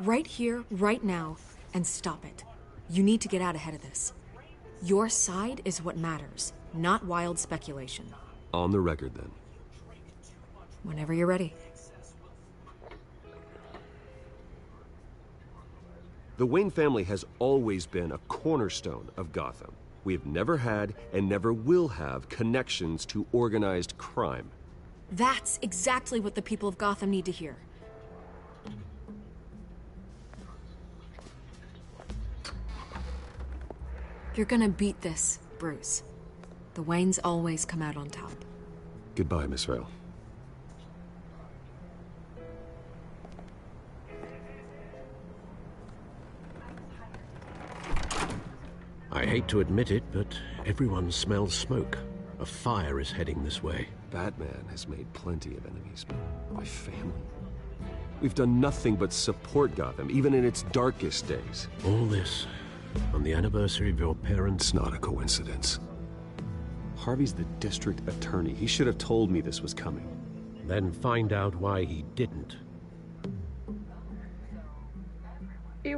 Right here, right now, and stop it. You need to get out ahead of this. Your side is what matters, not wild speculation. On the record, then. Whenever you're ready. The Wayne family has always been a cornerstone of Gotham. We have never had and never will have connections to organized crime. That's exactly what the people of Gotham need to hear. You're gonna beat this, Bruce. The Waynes always come out on top. Goodbye, Miss Vale. I hate to admit it, but everyone smells smoke. A fire is heading this way. Batman has made plenty of enemies, but my family? We've done nothing but support Gotham, even in its darkest days. All this on the anniversary of your parents'... It's not a coincidence. Harvey's the district attorney. He should have told me this was coming. Then find out why he didn't. A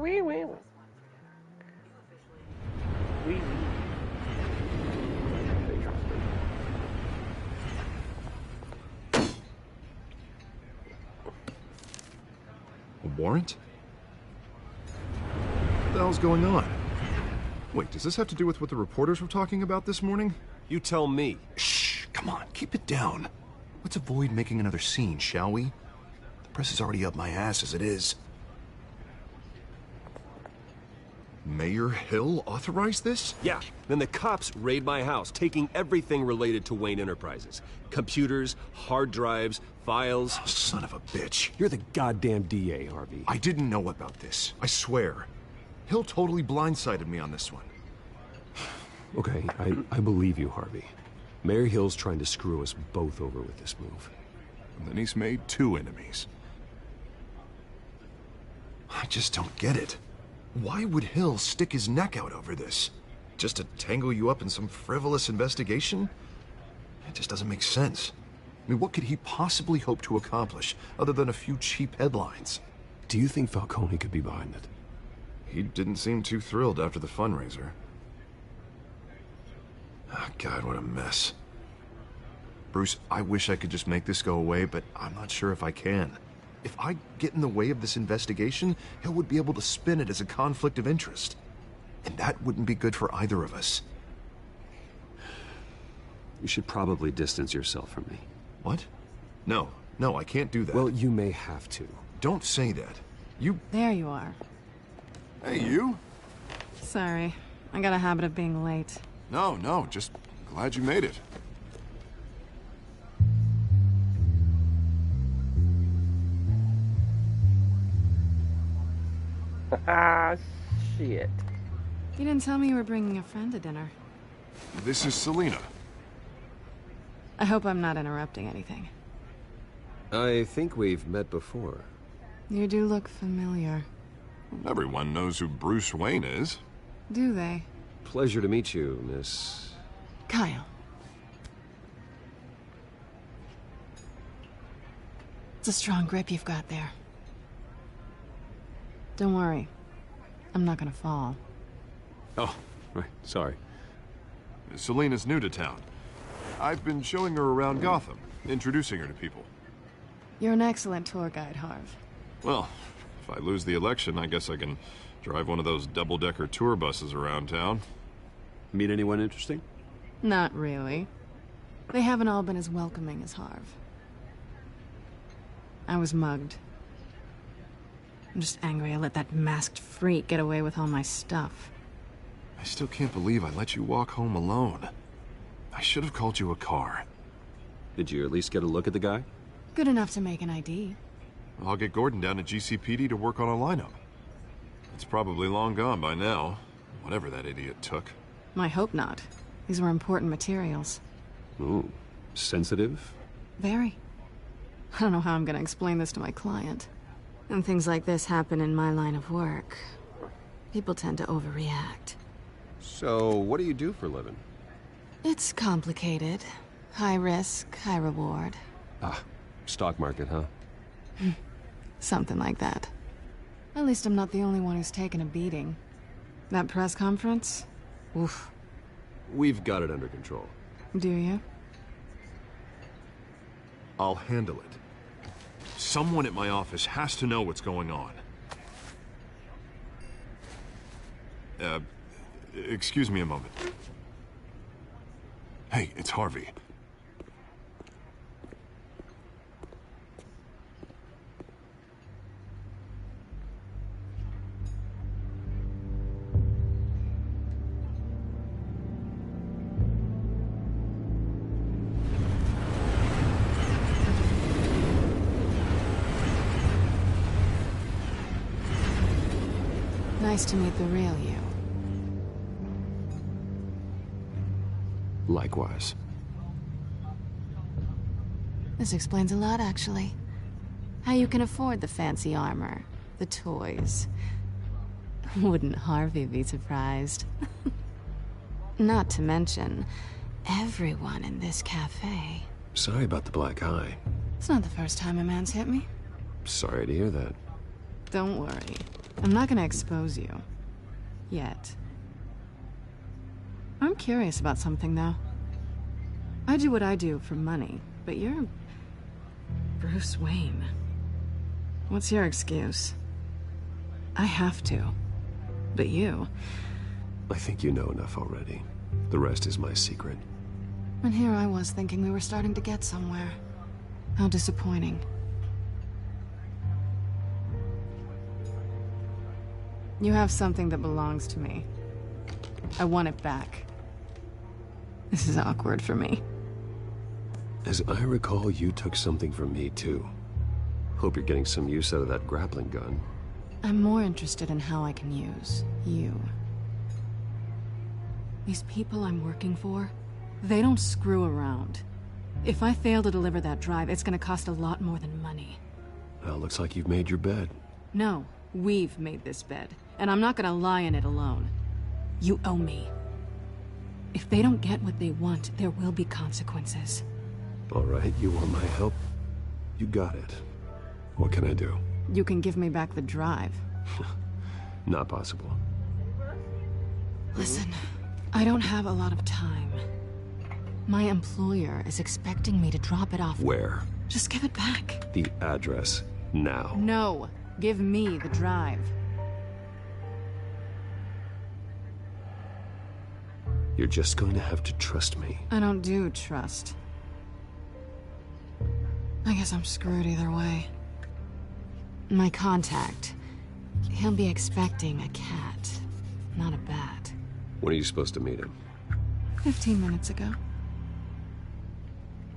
warrant? What the hell's going on? Wait, does this have to do with what the reporters were talking about this morning? You tell me. Shh, come on, keep it down. Let's avoid making another scene, shall we? The press is already up my ass as it is. Mayor Hill authorized this? Yeah, then the cops raid my house, taking everything related to Wayne Enterprises. Computers, hard drives, files. Oh, son of a bitch. You're the goddamn DA, Harvey. I didn't know about this, I swear. Hill totally blindsided me on this one. Okay, I believe you, Harvey. Mayor Hill's trying to screw us both over with this move. And then he's made 2 enemies. I just don't get it. Why would Hill stick his neck out over this? Just to tangle you up in some frivolous investigation? It just doesn't make sense. I mean, what could he possibly hope to accomplish other than a few cheap headlines? Do you think Falcone could be behind it? He didn't seem too thrilled after the fundraiser. Oh, God, what a mess. Bruce, I wish I could just make this go away, but I'm not sure if I can. If I get in the way of this investigation, Hill would be able to spin it as a conflict of interest. And that wouldn't be good for either of us. You should probably distance yourself from me. What? No, I can't do that. Well, you may have to. Don't say that. You... There you are. Hey, you? Sorry. I got a habit of being late. No, just glad you made it. Ah, shit. You didn't tell me you were bringing a friend to dinner. This is Selina. I hope I'm not interrupting anything. I think we've met before. You do look familiar. Everyone knows who Bruce Wayne is. Do they? Pleasure to meet you, Miss... Kyle. It's a strong grip you've got there. Don't worry. I'm not gonna fall. Oh, right, sorry. Selina's new to town. I've been showing her around Gotham, introducing her to people. You're an excellent tour guide, Harv. Well, if I lose the election, I guess I can drive one of those double-decker tour buses around town. Meet anyone interesting? Not really. They haven't all been as welcoming as Harv. I was mugged. I'm just angry I let that masked freak get away with all my stuff. I still can't believe I let you walk home alone. I should have called you a car. Did you at least get a look at the guy? Good enough to make an ID. I'll get Gordon down to GCPD to work on a lineup. It's probably long gone by now, whatever that idiot took. I hope not. These were important materials. Ooh, sensitive? Very. I don't know how I'm gonna explain this to my client. And things like this happen in my line of work. People tend to overreact. So, what do you do for a living? It's complicated. High risk, high reward. Ah, stock market, huh? Something like that. At least I'm not the only one who's taken a beating. That press conference? Oof. We've got it under control. Do you? I'll handle it. Someone at my office has to know what's going on. Excuse me a moment. Hey, it's Harvey. Nice to meet the real you. Likewise. This explains a lot, actually. How you can afford the fancy armor, the toys. Wouldn't Harvey be surprised? Not to mention, everyone in this cafe. Sorry about the black eye. It's not the first time a man's hit me. Sorry to hear that. Don't worry. I'm not gonna expose you. Yet. I'm curious about something, though. I do what I do for money, but you're... Bruce Wayne. What's your excuse? I have to. But you... I think you know enough already. The rest is my secret. And here I was thinking we were starting to get somewhere. How disappointing. You have something that belongs to me. I want it back. This is awkward for me. As I recall, you took something from me, too. Hope you're getting some use out of that grappling gun. I'm more interested in how I can use you. These people I'm working for, they don't screw around. If I fail to deliver that drive, it's gonna cost a lot more than money. Well, looks like you've made your bed. No, we've made this bed, and I'm not gonna lie in it alone. You owe me. If they don't get what they want, there will be consequences. All right, you want my help? You got it. What can I do? You can give me back the drive. Not possible. Listen, I don't have a lot of time. My employer is expecting me to drop it off. Where? Just give it back. The address, now. No, give me the drive. You're just going to have to trust me. I don't do trust. I guess I'm screwed either way. My contact, he'll be expecting a cat, not a bat. When are you supposed to meet him? 15 minutes ago.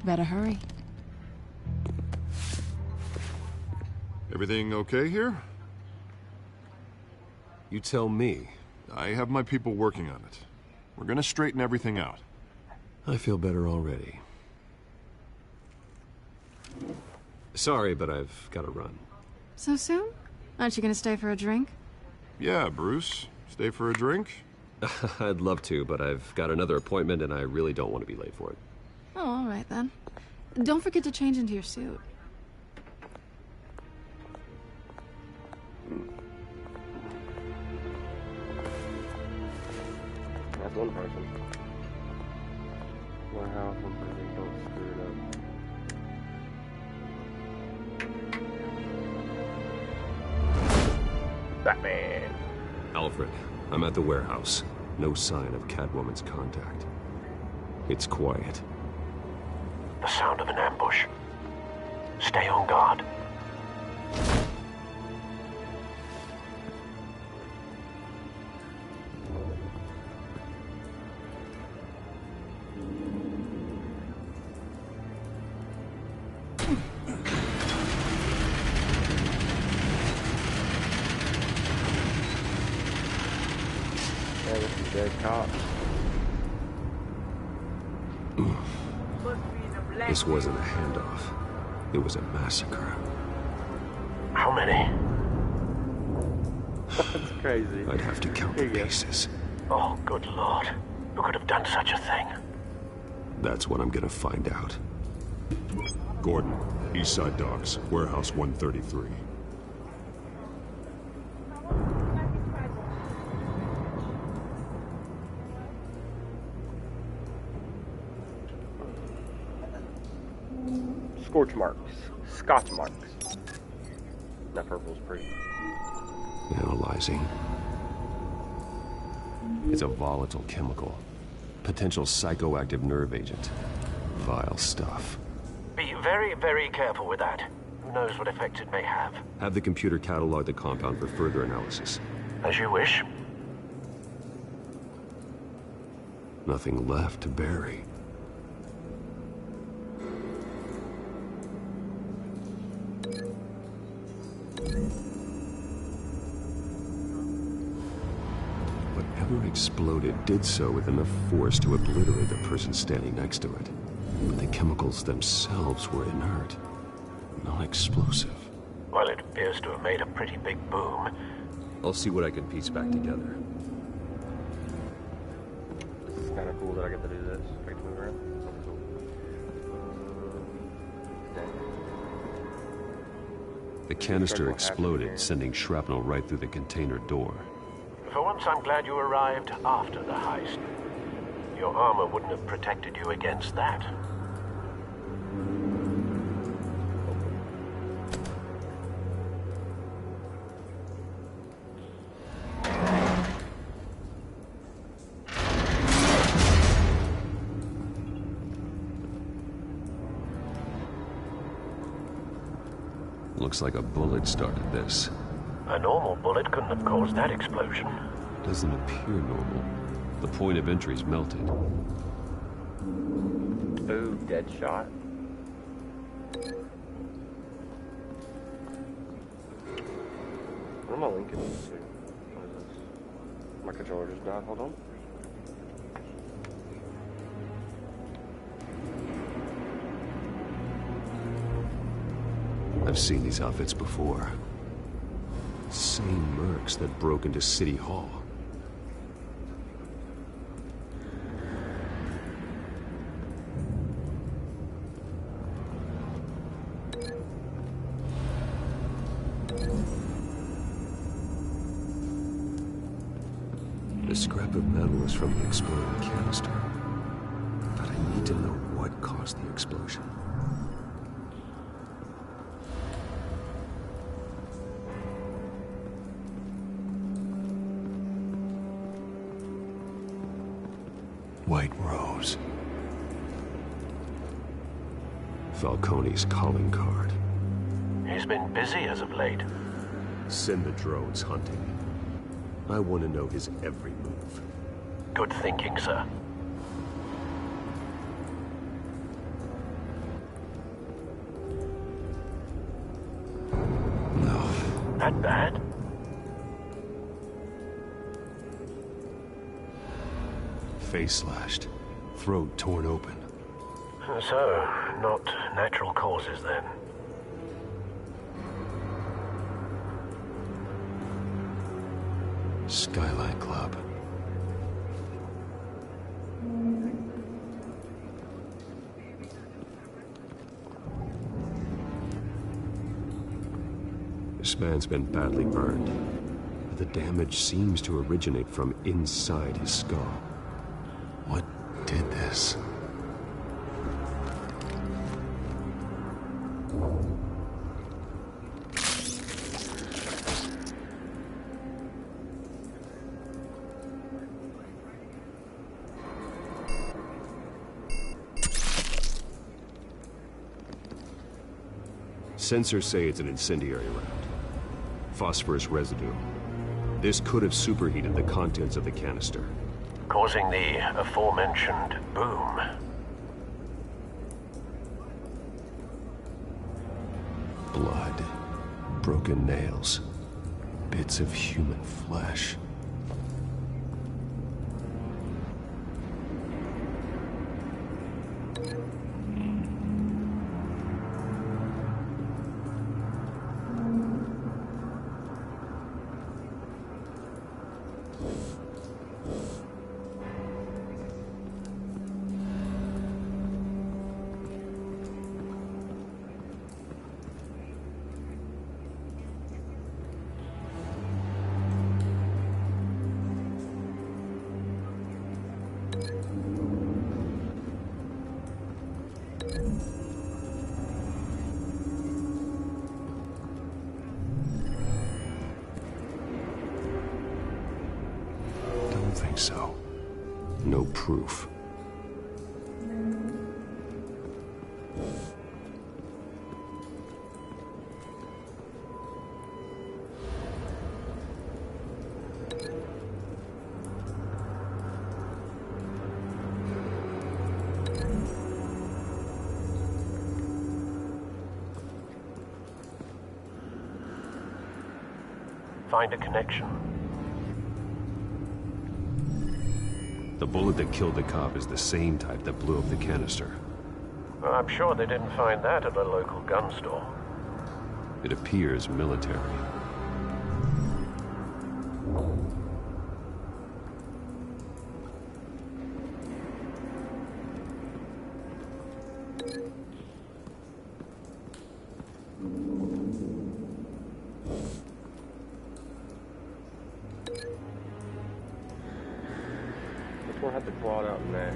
Better hurry. Everything okay here? You tell me. I have my people working on it. We're gonna straighten everything out. I feel better already. Sorry, but I've got to run. So soon? Aren't you gonna stay for a drink? Yeah, Bruce. Stay for a drink? I'd love to, but I've got another appointment and I really don't want to be late for it. Oh, all right then. Don't forget to change into your suit. That's one person. My house, they don't screw it up. Batman. Alfred, I'm at the warehouse. No sign of Catwoman's contact. It's quiet. The sound of an ambush. Stay on guard. Dead cop. This wasn't a handoff. It was a massacre. How many? That's crazy. I'd have to count the pieces. Oh, good lord. Who could have done such a thing? That's what I'm gonna find out. Gordon, Eastside Docks, Warehouse 133. Scorch marks. Scotch marks. That purple's pretty. Analyzing. It's a volatile chemical. Potential psychoactive nerve agent. Vile stuff. Be very, very careful with that. Who knows what effects it may have. Have the computer catalog the compound for further analysis. As you wish. Nothing left to bury. Whatever exploded did so with enough force to obliterate the person standing next to it. But the chemicals themselves were inert, non-explosive. Well, it appears to have made a pretty big boom. I'll see what I can piece back together. This is kind of cool that I get to do this. I get to move around. The canister exploded, sending shrapnel right through the container door. For once, I'm glad you arrived after the heist. Your armor wouldn't have protected you against that. Looks like a bullet started this. A normal bullet couldn't have caused that explosion. Doesn't appear normal. The point of entry's melted. Ooh, dead shot. What am I linking this to? What is this? My controller just died. Hold on. I've seen these outfits before. Same mercs that broke into City Hall. The scrap of metal is from the exploding canister. But I need to know what caused the explosion. White Rose. Falcone's calling card. He's been busy as of late. Send the drones hunting. I want to know his every move. Good thinking, sir. No. That bad? Face slashed. Throat torn open. So, not natural causes then. Skyline Club. This man's been badly burned, but the damage seems to originate from inside his skull. What did this? Sensors say it's an incendiary round. Phosphorus residue. This could have superheated the contents of the canister, causing the aforementioned boom. Blood, broken nails, bits of human flesh. proof. Find a connection. The bullet that killed the cop is the same type that blew up the canister. Well, I'm sure they didn't find that at a local gun store. It appears military. Which one had the clawed out neck?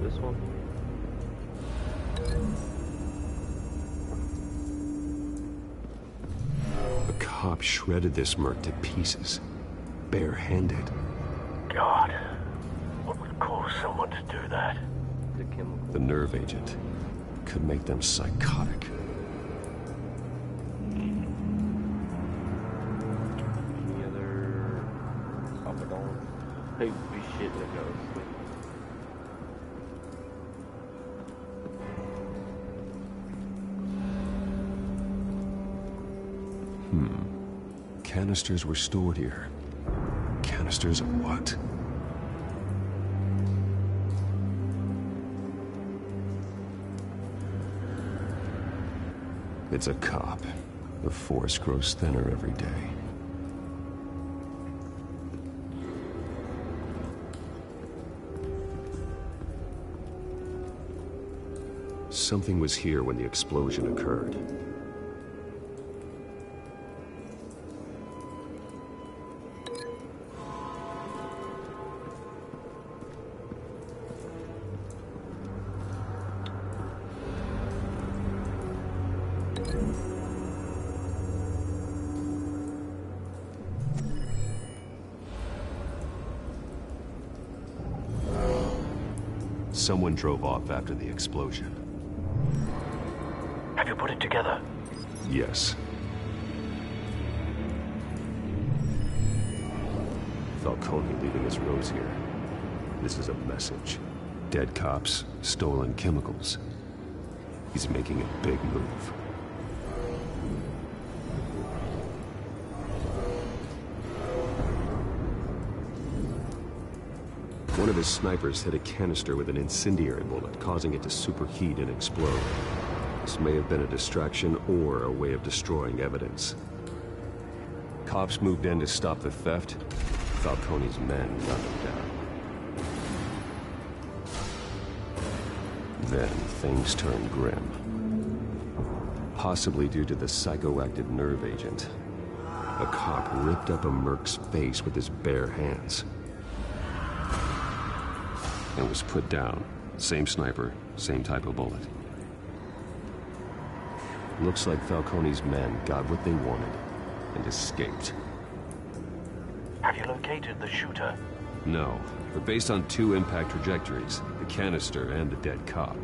This one? A cop shredded this merc to pieces, barehanded. God, what would cause someone to do that? The nerve agent could make them psychotic. Any other Papadon? Hey, be shit when it goes. Canisters were stored here. Canisters of what? It's a cop. The force grows thinner every day. Something was here when the explosion occurred. Someone drove off after the explosion. Have you put it together? Yes. Falcone leaving his rose here. This is a message. Dead cops, stolen chemicals. He's making a big move. One of his snipers hit a canister with an incendiary bullet, causing it to superheat and explode. This may have been a distraction or a way of destroying evidence. Cops moved in to stop the theft. Falcone's men got him down. Then things turned grim. Possibly due to the psychoactive nerve agent. A cop ripped up a merc's face with his bare hands. And was put down. Same sniper, same type of bullet. Looks like Falcone's men got what they wanted and escaped. Have you located the shooter? No, but based on two impact trajectories, the canister and the dead cop,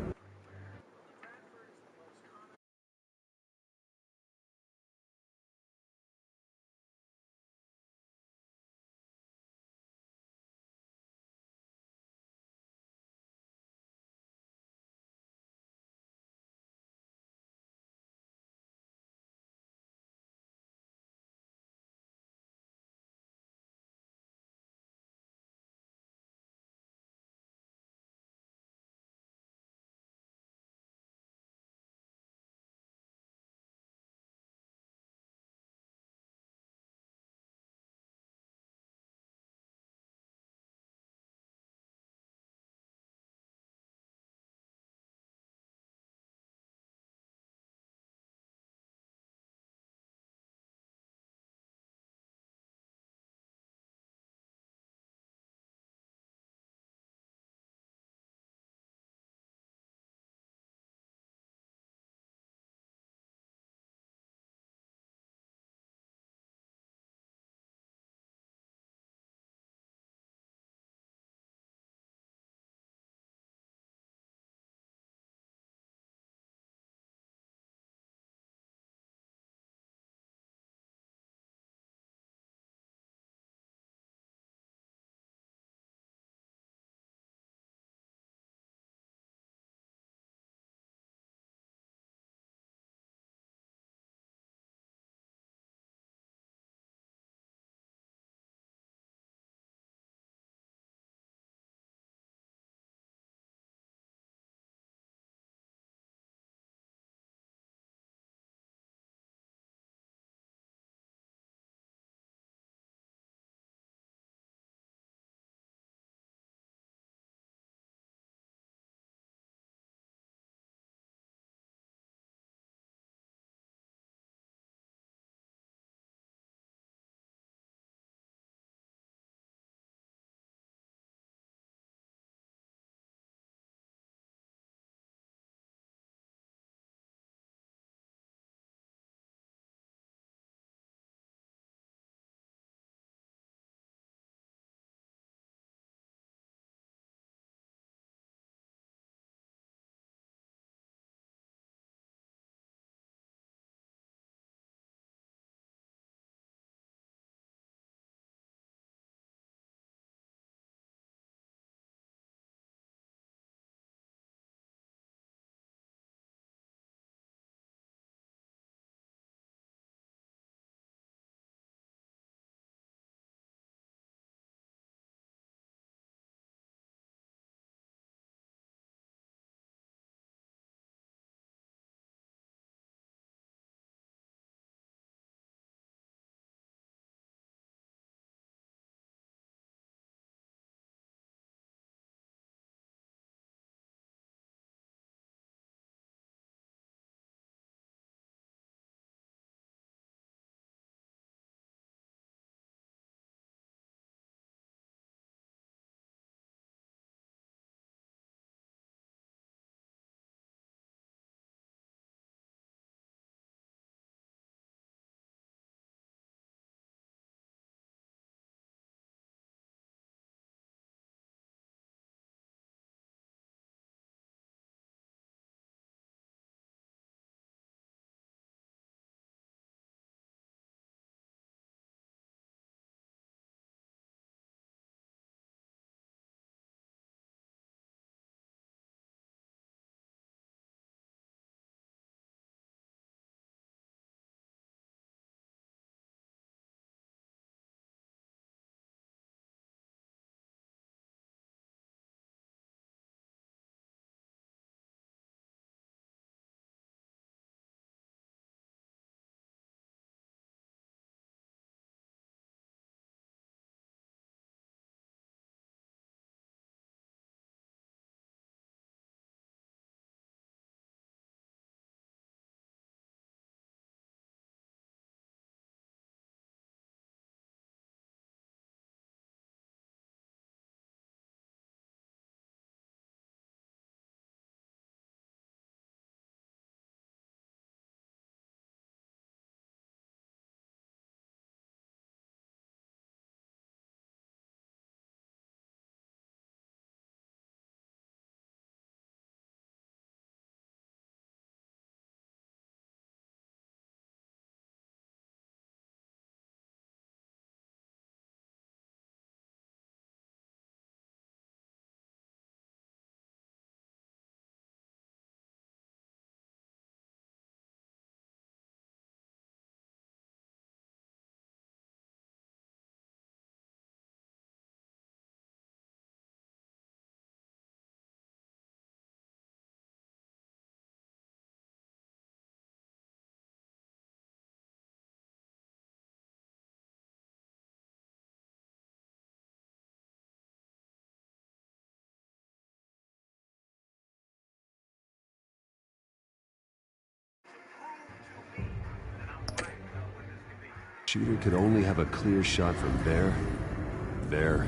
shooter could only have a clear shot from there,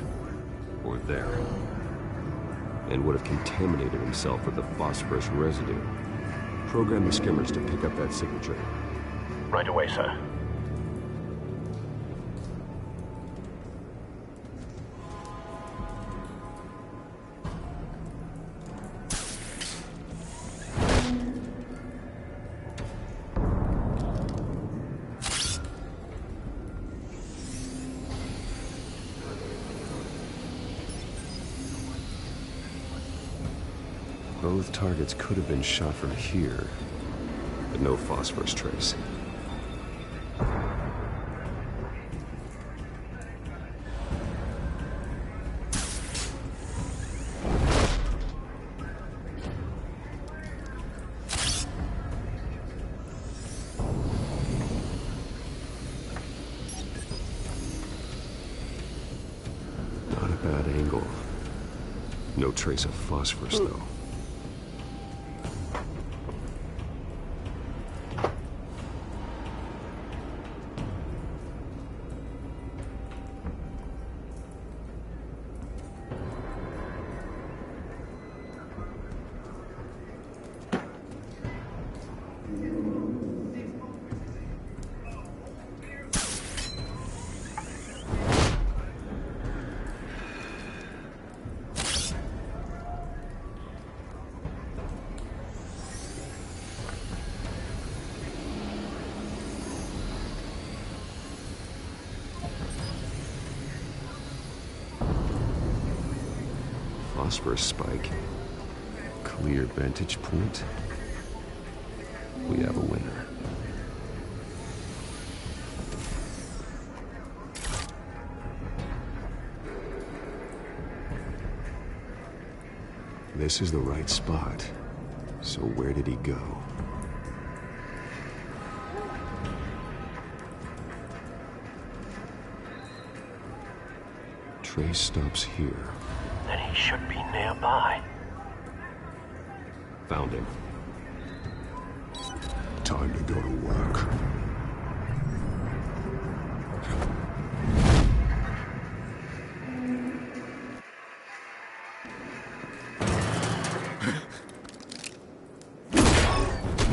or there. And would have contaminated himself with the phosphorus residue. Program the skimmers to pick up that signature. Right away, sir. Both targets could have been shot from here, but no phosphorus trace. Not a bad angle. No trace of phosphorus, though. Phosphorus spike. Clear vantage point. We have a winner. This is the right spot. So where did he go? Trace stops here. Then he should be nearby. Found him. Time to go to work.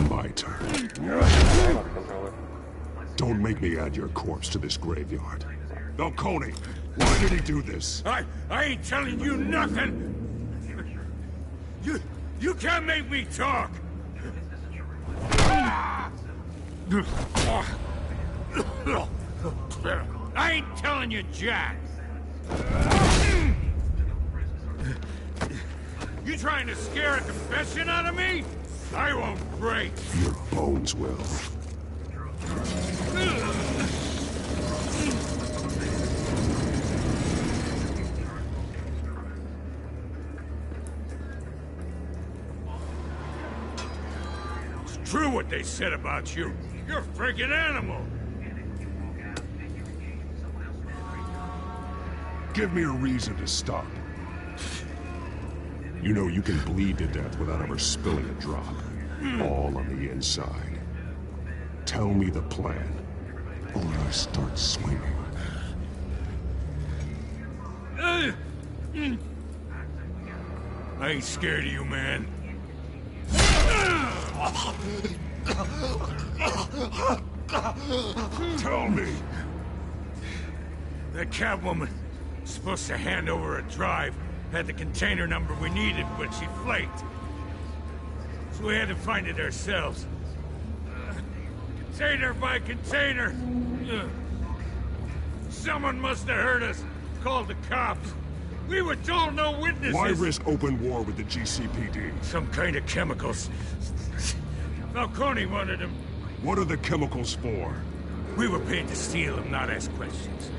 My turn. Don't make me add your corpse to this graveyard. Falcone, why did he do this? I ain't telling you nothing! You can't make me talk! I ain't telling you jack! You trying to scare a confession out of me? I won't break! Your bones will. True what they said about you. You're a freaking animal. Give me a reason to stop. You know you can bleed to death without ever spilling a drop. All on the inside. Tell me the plan, or I start swinging. I ain't scared of you, man. Tell me. That Catwoman supposed to hand over a drive, had the container number we needed, but she flaked. So we had to find it ourselves. Container by container. Someone must have heard us, called the cops. We were told no witnesses. Why risk open war with the GCPD? Some kind of chemicals. Falcone wanted them. What are the chemicals for? We were paid to steal them, not ask questions.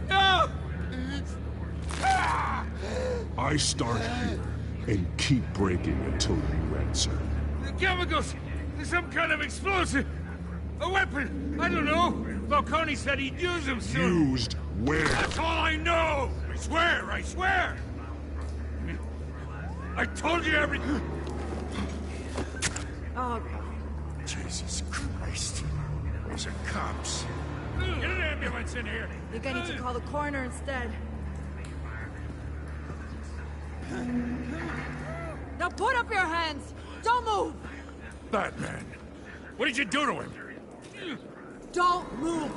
No! I start here and keep breaking until you answer. The chemicals! There's some kind of explosive! A weapon! I don't know! Falcone said he'd use them soon! Used where? That's all I know! I swear! I swear! I told you everything! Oh, Jesus Christ. Those are cops. Get an ambulance in here! I think I need to call the coroner instead. Now put up your hands! Don't move! Batman, what did you do to him? Don't move!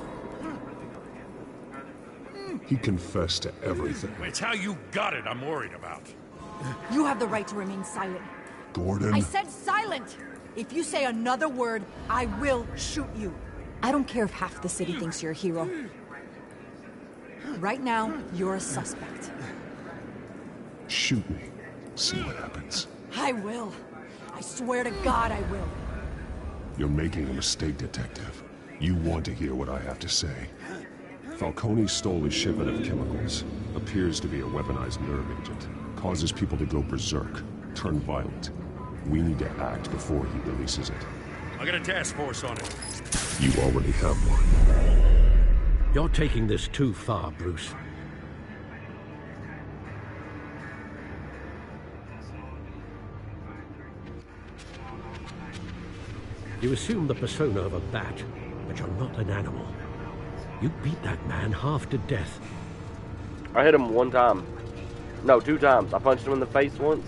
He confessed to everything. It's how you got it I'm worried about. You have the right to remain silent. Gordon? I said silent! If you say another word, I will shoot you. I don't care if half the city thinks you're a hero. Right now, you're a suspect. Shoot me. See what happens. I will. I swear to God I will. You're making a mistake, Detective. You want to hear what I have to say. Falcone stole a shipment of chemicals. Appears to be a weaponized nerve agent. Causes people to go berserk. Turn violent. We need to act before he releases it. I got a task force on it. You already have one. You're taking this too far, Bruce. You assume the persona of a bat, but you're not an animal. You beat that man half to death. I hit him one time. No, 2 times. I punched him in the face once,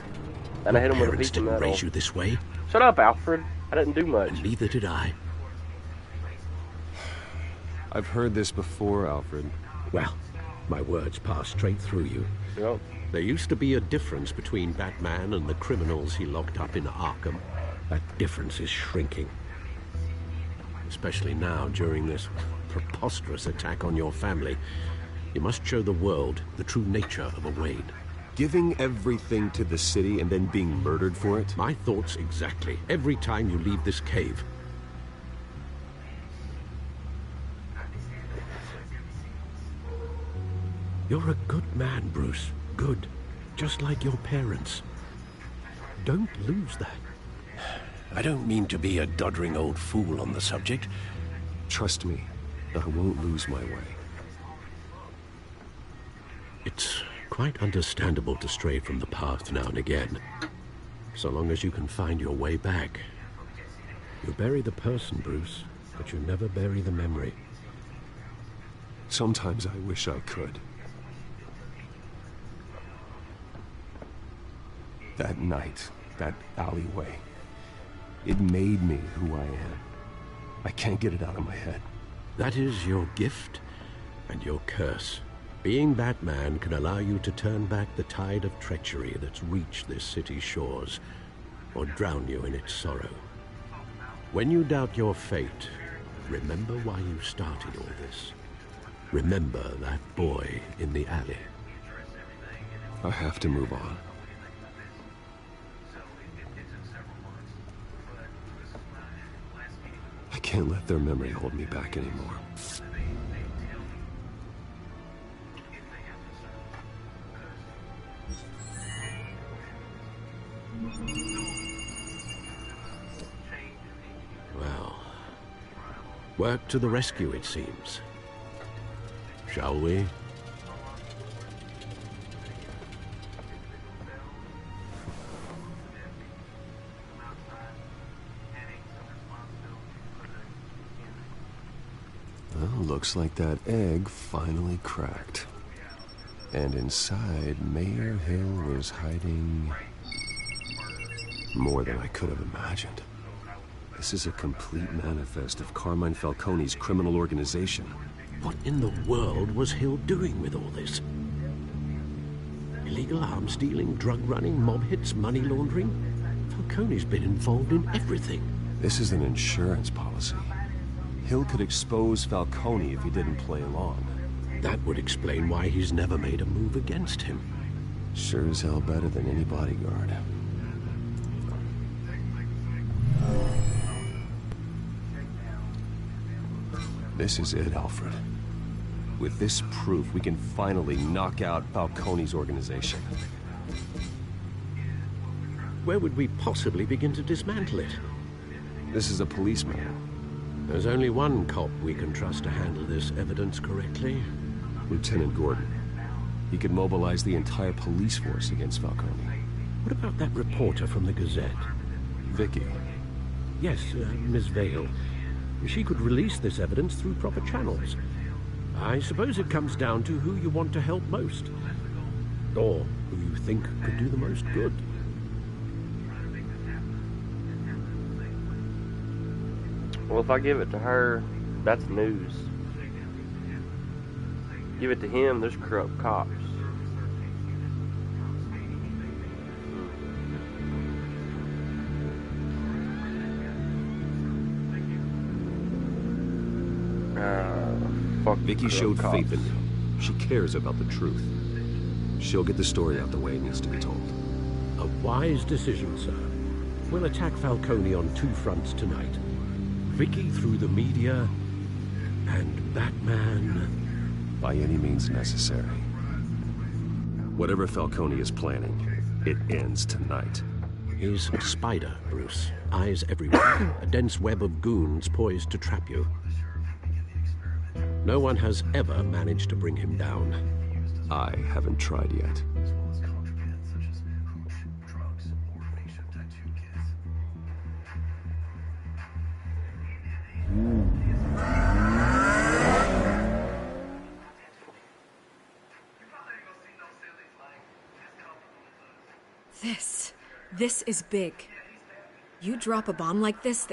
and I hit him with a piece of didn't metal. raise you this way. Shut up, Alfred. I didn't do much. And neither did I. I've heard this before, Alfred. Well, my words pass straight through you. Yep. There used to be a difference between Batman and the criminals he locked up in Arkham. That difference is shrinking. Especially now, during this preposterous attack on your family. You must show the world the true nature of a Wayne. Giving everything to the city and then being murdered for it? My thoughts exactly. Every time you leave this cave. You're a good man, Bruce. Good. Just like your parents. Don't lose that. I don't mean to be a doddering old fool on the subject. Trust me, I won't lose my way. It's quite understandable to stray from the path now and again. So long as you can find your way back. You bury the person, Bruce, but you never bury the memory. Sometimes I wish I could. That night, that alleyway, it made me who I am. I can't get it out of my head. That is your gift and your curse. Being Batman can allow you to turn back the tide of treachery that's reached this city's shores, or drown you in its sorrow. When you doubt your fate, remember why you started all this. Remember that boy in the alley. I have to move on. I can't let their memory hold me back anymore. Well, work to the rescue, it seems. Shall we? Well, looks like that egg finally cracked. And inside, Mayor Hill was hiding more than I could have imagined. This is a complete manifest of Carmine Falcone's criminal organization. What in the world was Hill doing with all this? Illegal arms dealing, drug running, mob hits, money laundering? Falcone's been involved in everything. This is an insurance policy. Hill could expose Falcone if he didn't play along. That would explain why he's never made a move against him. Sure as hell better than any bodyguard. This is it, Alfred. With this proof, we can finally knock out Falcone's organization. Where would we possibly begin to dismantle it? This is a policeman. There's only one cop we can trust to handle this evidence correctly. Lieutenant Gordon. He could mobilize the entire police force against Falcone. What about that reporter from the Gazette? Vicky. Yes, Miss Vale. She could release this evidence through proper channels. I suppose it comes down to who you want to help most. Or who you think could do the most good. Well, if I give it to her, that's news. Give it to him, there's corrupt cops. Fuck Vicky showed cops. faith in me. She cares about the truth. She'll get the story out the way it needs to be told. A wise decision, sir. We'll attack Falcone on two fronts tonight. Vicky through the media, and Batman... by any means necessary. Whatever Falcone is planning, it ends tonight. He's a spider, Bruce. Eyes everywhere. A dense web of goons poised to trap you. No one has ever managed to bring him down. I haven't tried yet. This is big. You drop a bomb like this,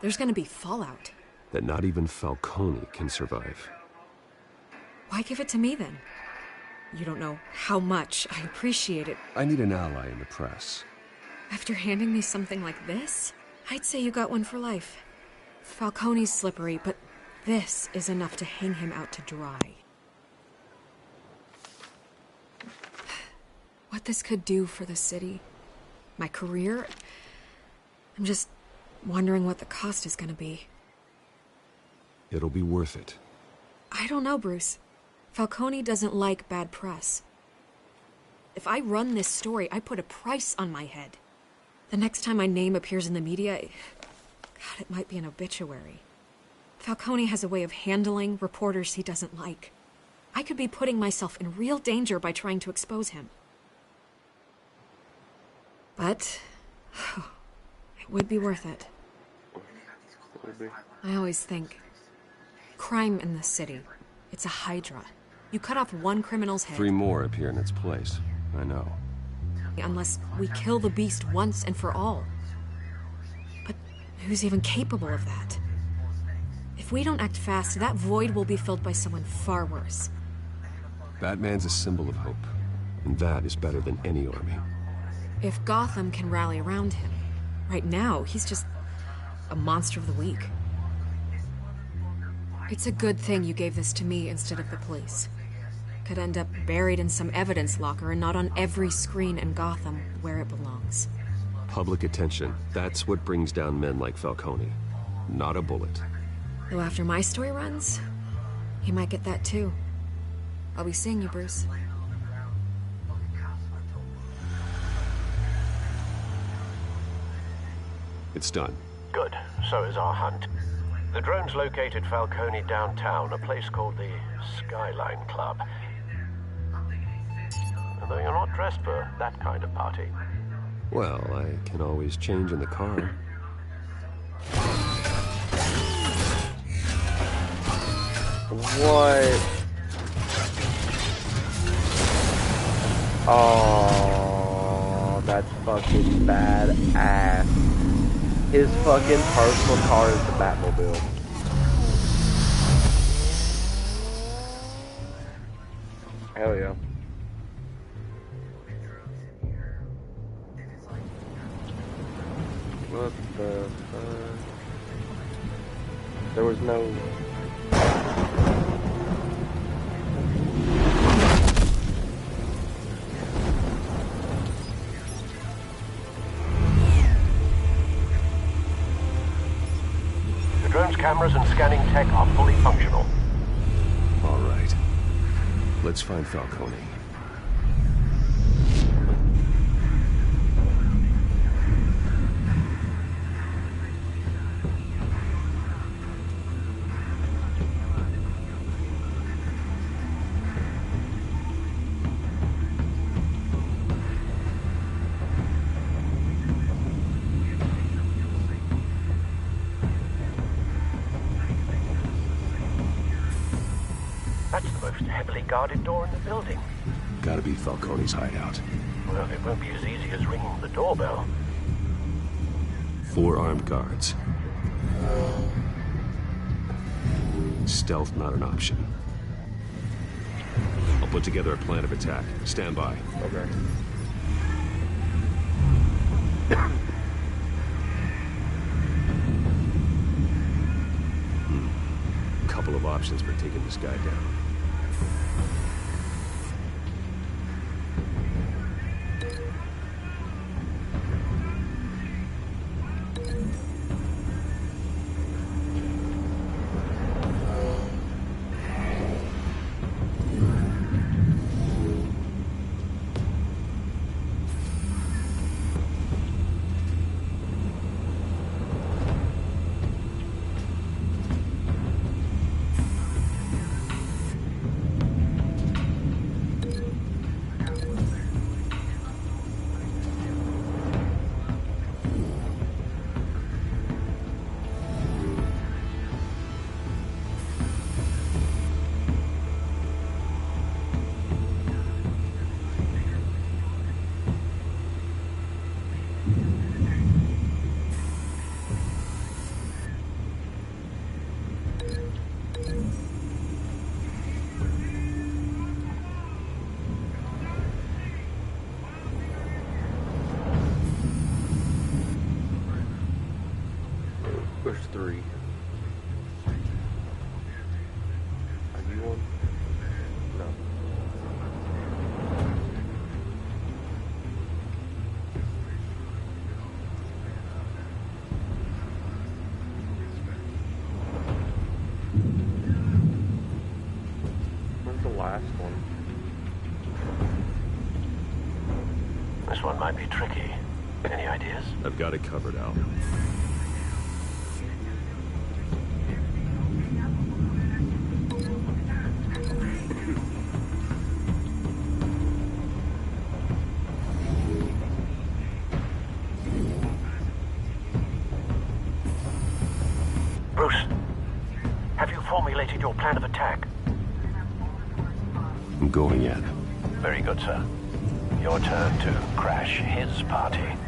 there's gonna be fallout. That not even Falcone can survive. Why give it to me, then? You don't know how much I appreciate it. I need an ally in the press. After handing me something like this, I'd say you got one for life. Falcone's slippery, but this is enough to hang him out to dry. What this could do for the city, my career, I'm just wondering what the cost is gonna be. It'll be worth it. I don't know, Bruce. Falcone doesn't like bad press. If I run this story, I put a price on my head. The next time my name appears in the media, God, it might be an obituary. Falcone has a way of handling reporters he doesn't like. I could be putting myself in real danger by trying to expose him. But it would be worth it. I always think, crime in this city, it's a hydra. You cut off one criminal's head. 3 more appear in its place. I know. Unless we kill the beast once and for all. But who's even capable of that? If we don't act fast, that void will be filled by someone far worse. Batman's a symbol of hope, and that is better than any army. If Gotham can rally around him, right now, he's just a monster of the week. It's a good thing you gave this to me instead of the police. Could end up buried in some evidence locker and not on every screen in Gotham where it belongs. Public attention, that's what brings down men like Falcone. Not a bullet. Though after my story runs, he might get that too. I'll be seeing you, Bruce. It's done. Good. So is our hunt. The drones located Falcone downtown, a place called the Skyline Club. Although you're not dressed for that kind of party. Well, I can always change in the car. What? Oh, that's fucking badass. His fucking personal car is the Batmobile. Hell yeah. What the fuck? There was no... The drone's cameras and scanning tech are fully functional. All right. Let's find Falcone. guarded door in the building. Gotta be Falcone's hideout. Well, it won't be as easy as ringing the doorbell. 4 armed guards. Stealth not an option. I'll put together a plan of attack. Stand by. Okay. Couple of options for taking this guy down. There's 3. Are you one? No. Where's the last one? This one might be tricky. Any ideas? I've got it covered, Al. Bruce, have you formulated your plan of attack? I'm going in. Very good, sir. Your turn to crash his party.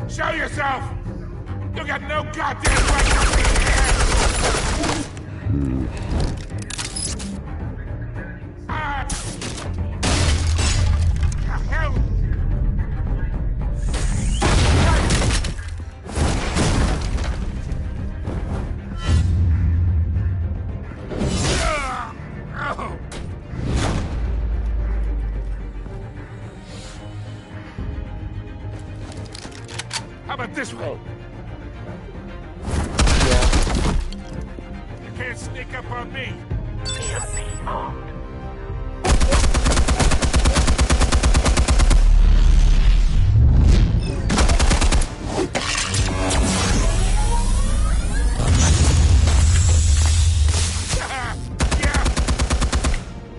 Show yourself! You got no goddamn right to be here! Hell! How about this way? You can't sneak up on me. EMP armed. Yeah.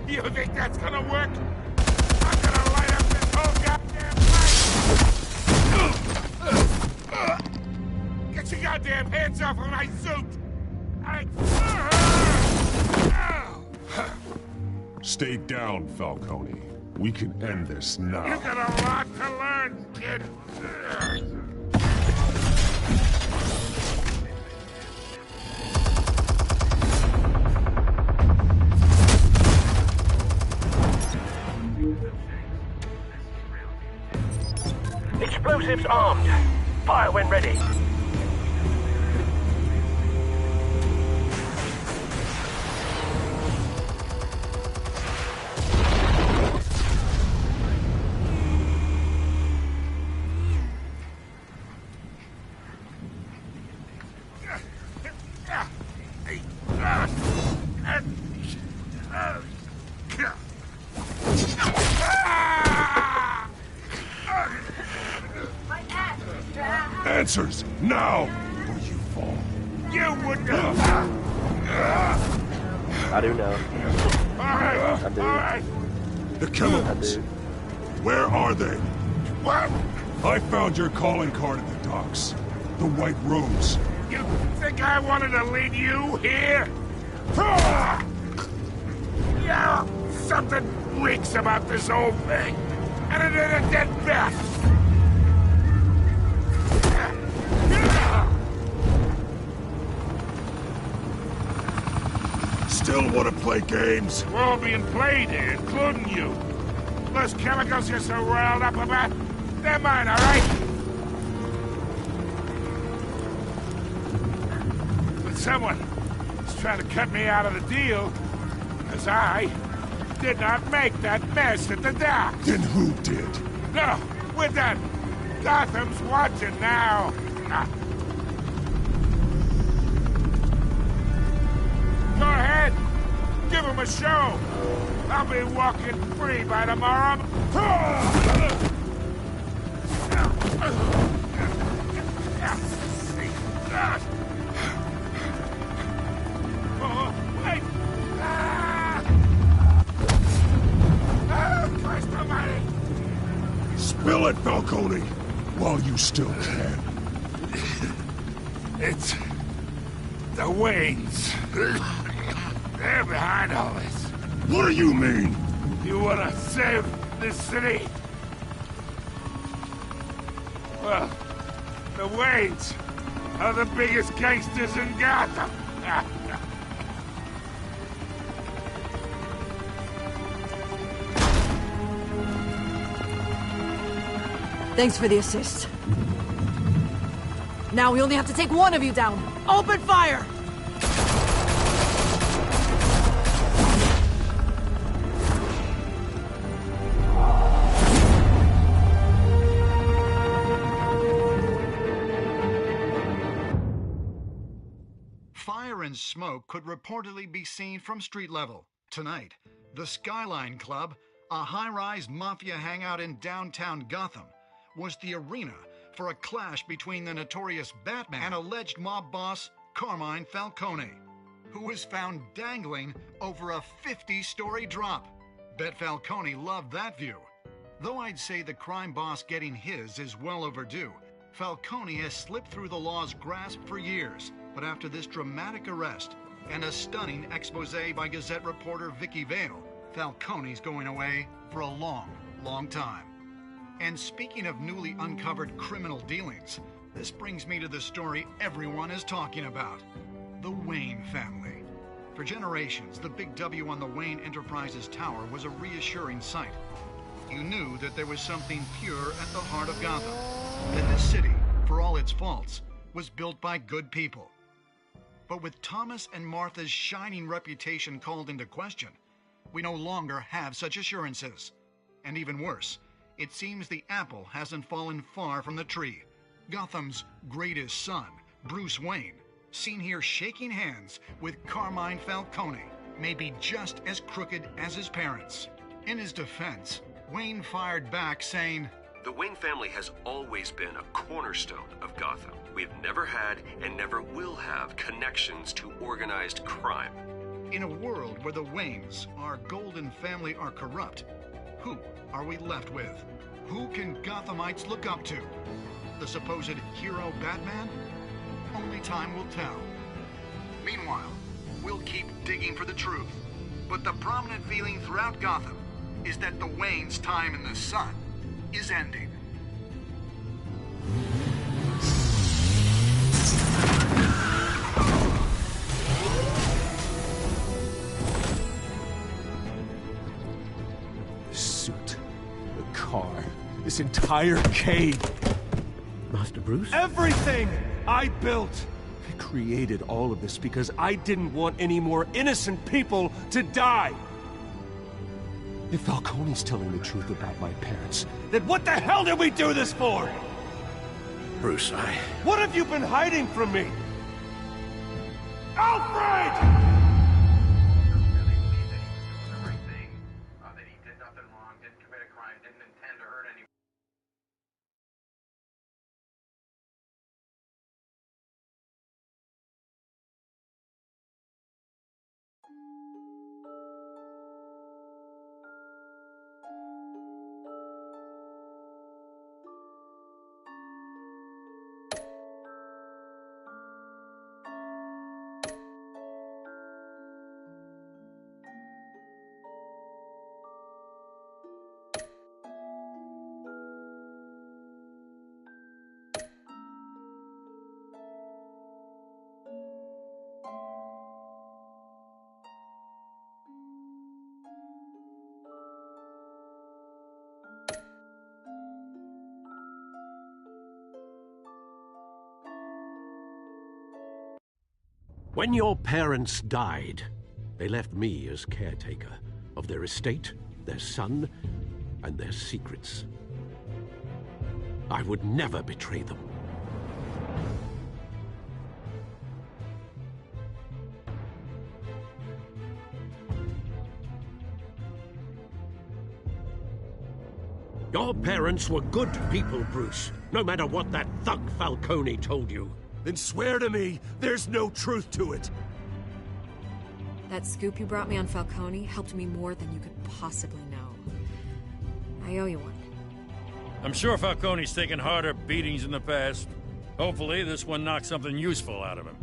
You think that's gonna work? I'm gonna light up this goddamn hands off of my suit! Stay down, Falcone. We can end this now. You got a lot to learn, kid. Explosives armed. Fire when ready. Answers, now! Or you fall. You wouldn't. I do know. I do. The chemicals. Where are they? What? I found your calling card at the docks. The White Rose. You think I wanted to lead you here? Yeah, something reeks about this whole thing. And it ain't a dead bat. Still want to play games? We're all being played here, including you. Those chemicals you're so riled up about, they're mine, all right? But someone is trying to cut me out of the deal, because I did not make that mess at the docks. Then who did? No, we're done. Gotham's watching now. Go ahead. Give him a show. I'll be walking free by tomorrow. Oh, wait. Christ almighty. Spill it, Falcone, while you still can. It's the Waynes. They're behind all this. What do you mean? You want to save this city? Well, the Waynes are the biggest gangsters in Gotham. Thanks for the assist. Now we only have to take one of you down. Open fire! Fire and smoke could reportedly be seen from street level. Tonight, the Skyline Club, a high-rise mafia hangout in downtown Gotham, was the arena for a clash between the notorious Batman and alleged mob boss Carmine Falcone, who was found dangling over a 50-story drop. Bet Falcone loved that view. Though I'd say the crime boss getting his is well overdue, Falcone has slipped through the law's grasp for years. But after this dramatic arrest and a stunning expose by Gazette reporter Vicky Vale, Falcone's going away for a long, long time. And speaking of newly uncovered criminal dealings, this brings me to the story everyone is talking about. The Wayne family. For generations, the big W on the Wayne Enterprises Tower was a reassuring sight. You knew that there was something pure at the heart of Gotham. That this city, for all its faults, was built by good people. But with Thomas and Martha's shining reputation called into question, we no longer have such assurances. And even worse, it seems the apple hasn't fallen far from the tree. Gotham's greatest son, Bruce Wayne, seen here shaking hands with Carmine Falcone, may be just as crooked as his parents. In his defense, Wayne fired back saying, "The Wayne family has always been a cornerstone of Gotham. We've never had and never will have connections to organized crime." In a world where the Waynes, our golden family, are corrupt, who are we left with? Who can Gothamites look up to? The supposed hero Batman? Only time will tell. Meanwhile, we'll keep digging for the truth. But the prominent feeling throughout Gotham is that the Wayne's time in the sun is ending. The suit, the car, this entire cave. Master Bruce? Everything I built! I created all of this because I didn't want any more innocent people to die! If Falcone's telling the truth about my parents, then what the hell did we do this for? Bruce, What have you been hiding from me? Alfred! When your parents died, they left me as caretaker of their estate, their son, and their secrets. I would never betray them. Your parents were good people, Bruce, no matter what that thug Falcone told you. Then swear to me there's no truth to it. That scoop you brought me on Falcone helped me more than you could possibly know. I owe you one. I'm sure Falcone's taken harder beatings in the past. Hopefully, this one knocks something useful out of him.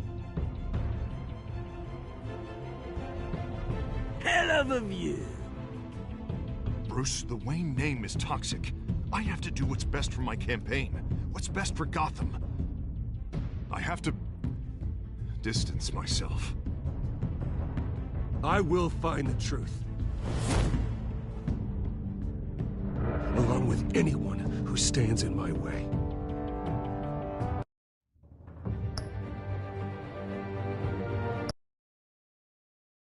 Hell of a view. Bruce, the Wayne name is toxic. I have to do what's best for my campaign. What's best for Gotham. I have to distance myself. I will find the truth. Along with anyone who stands in my way.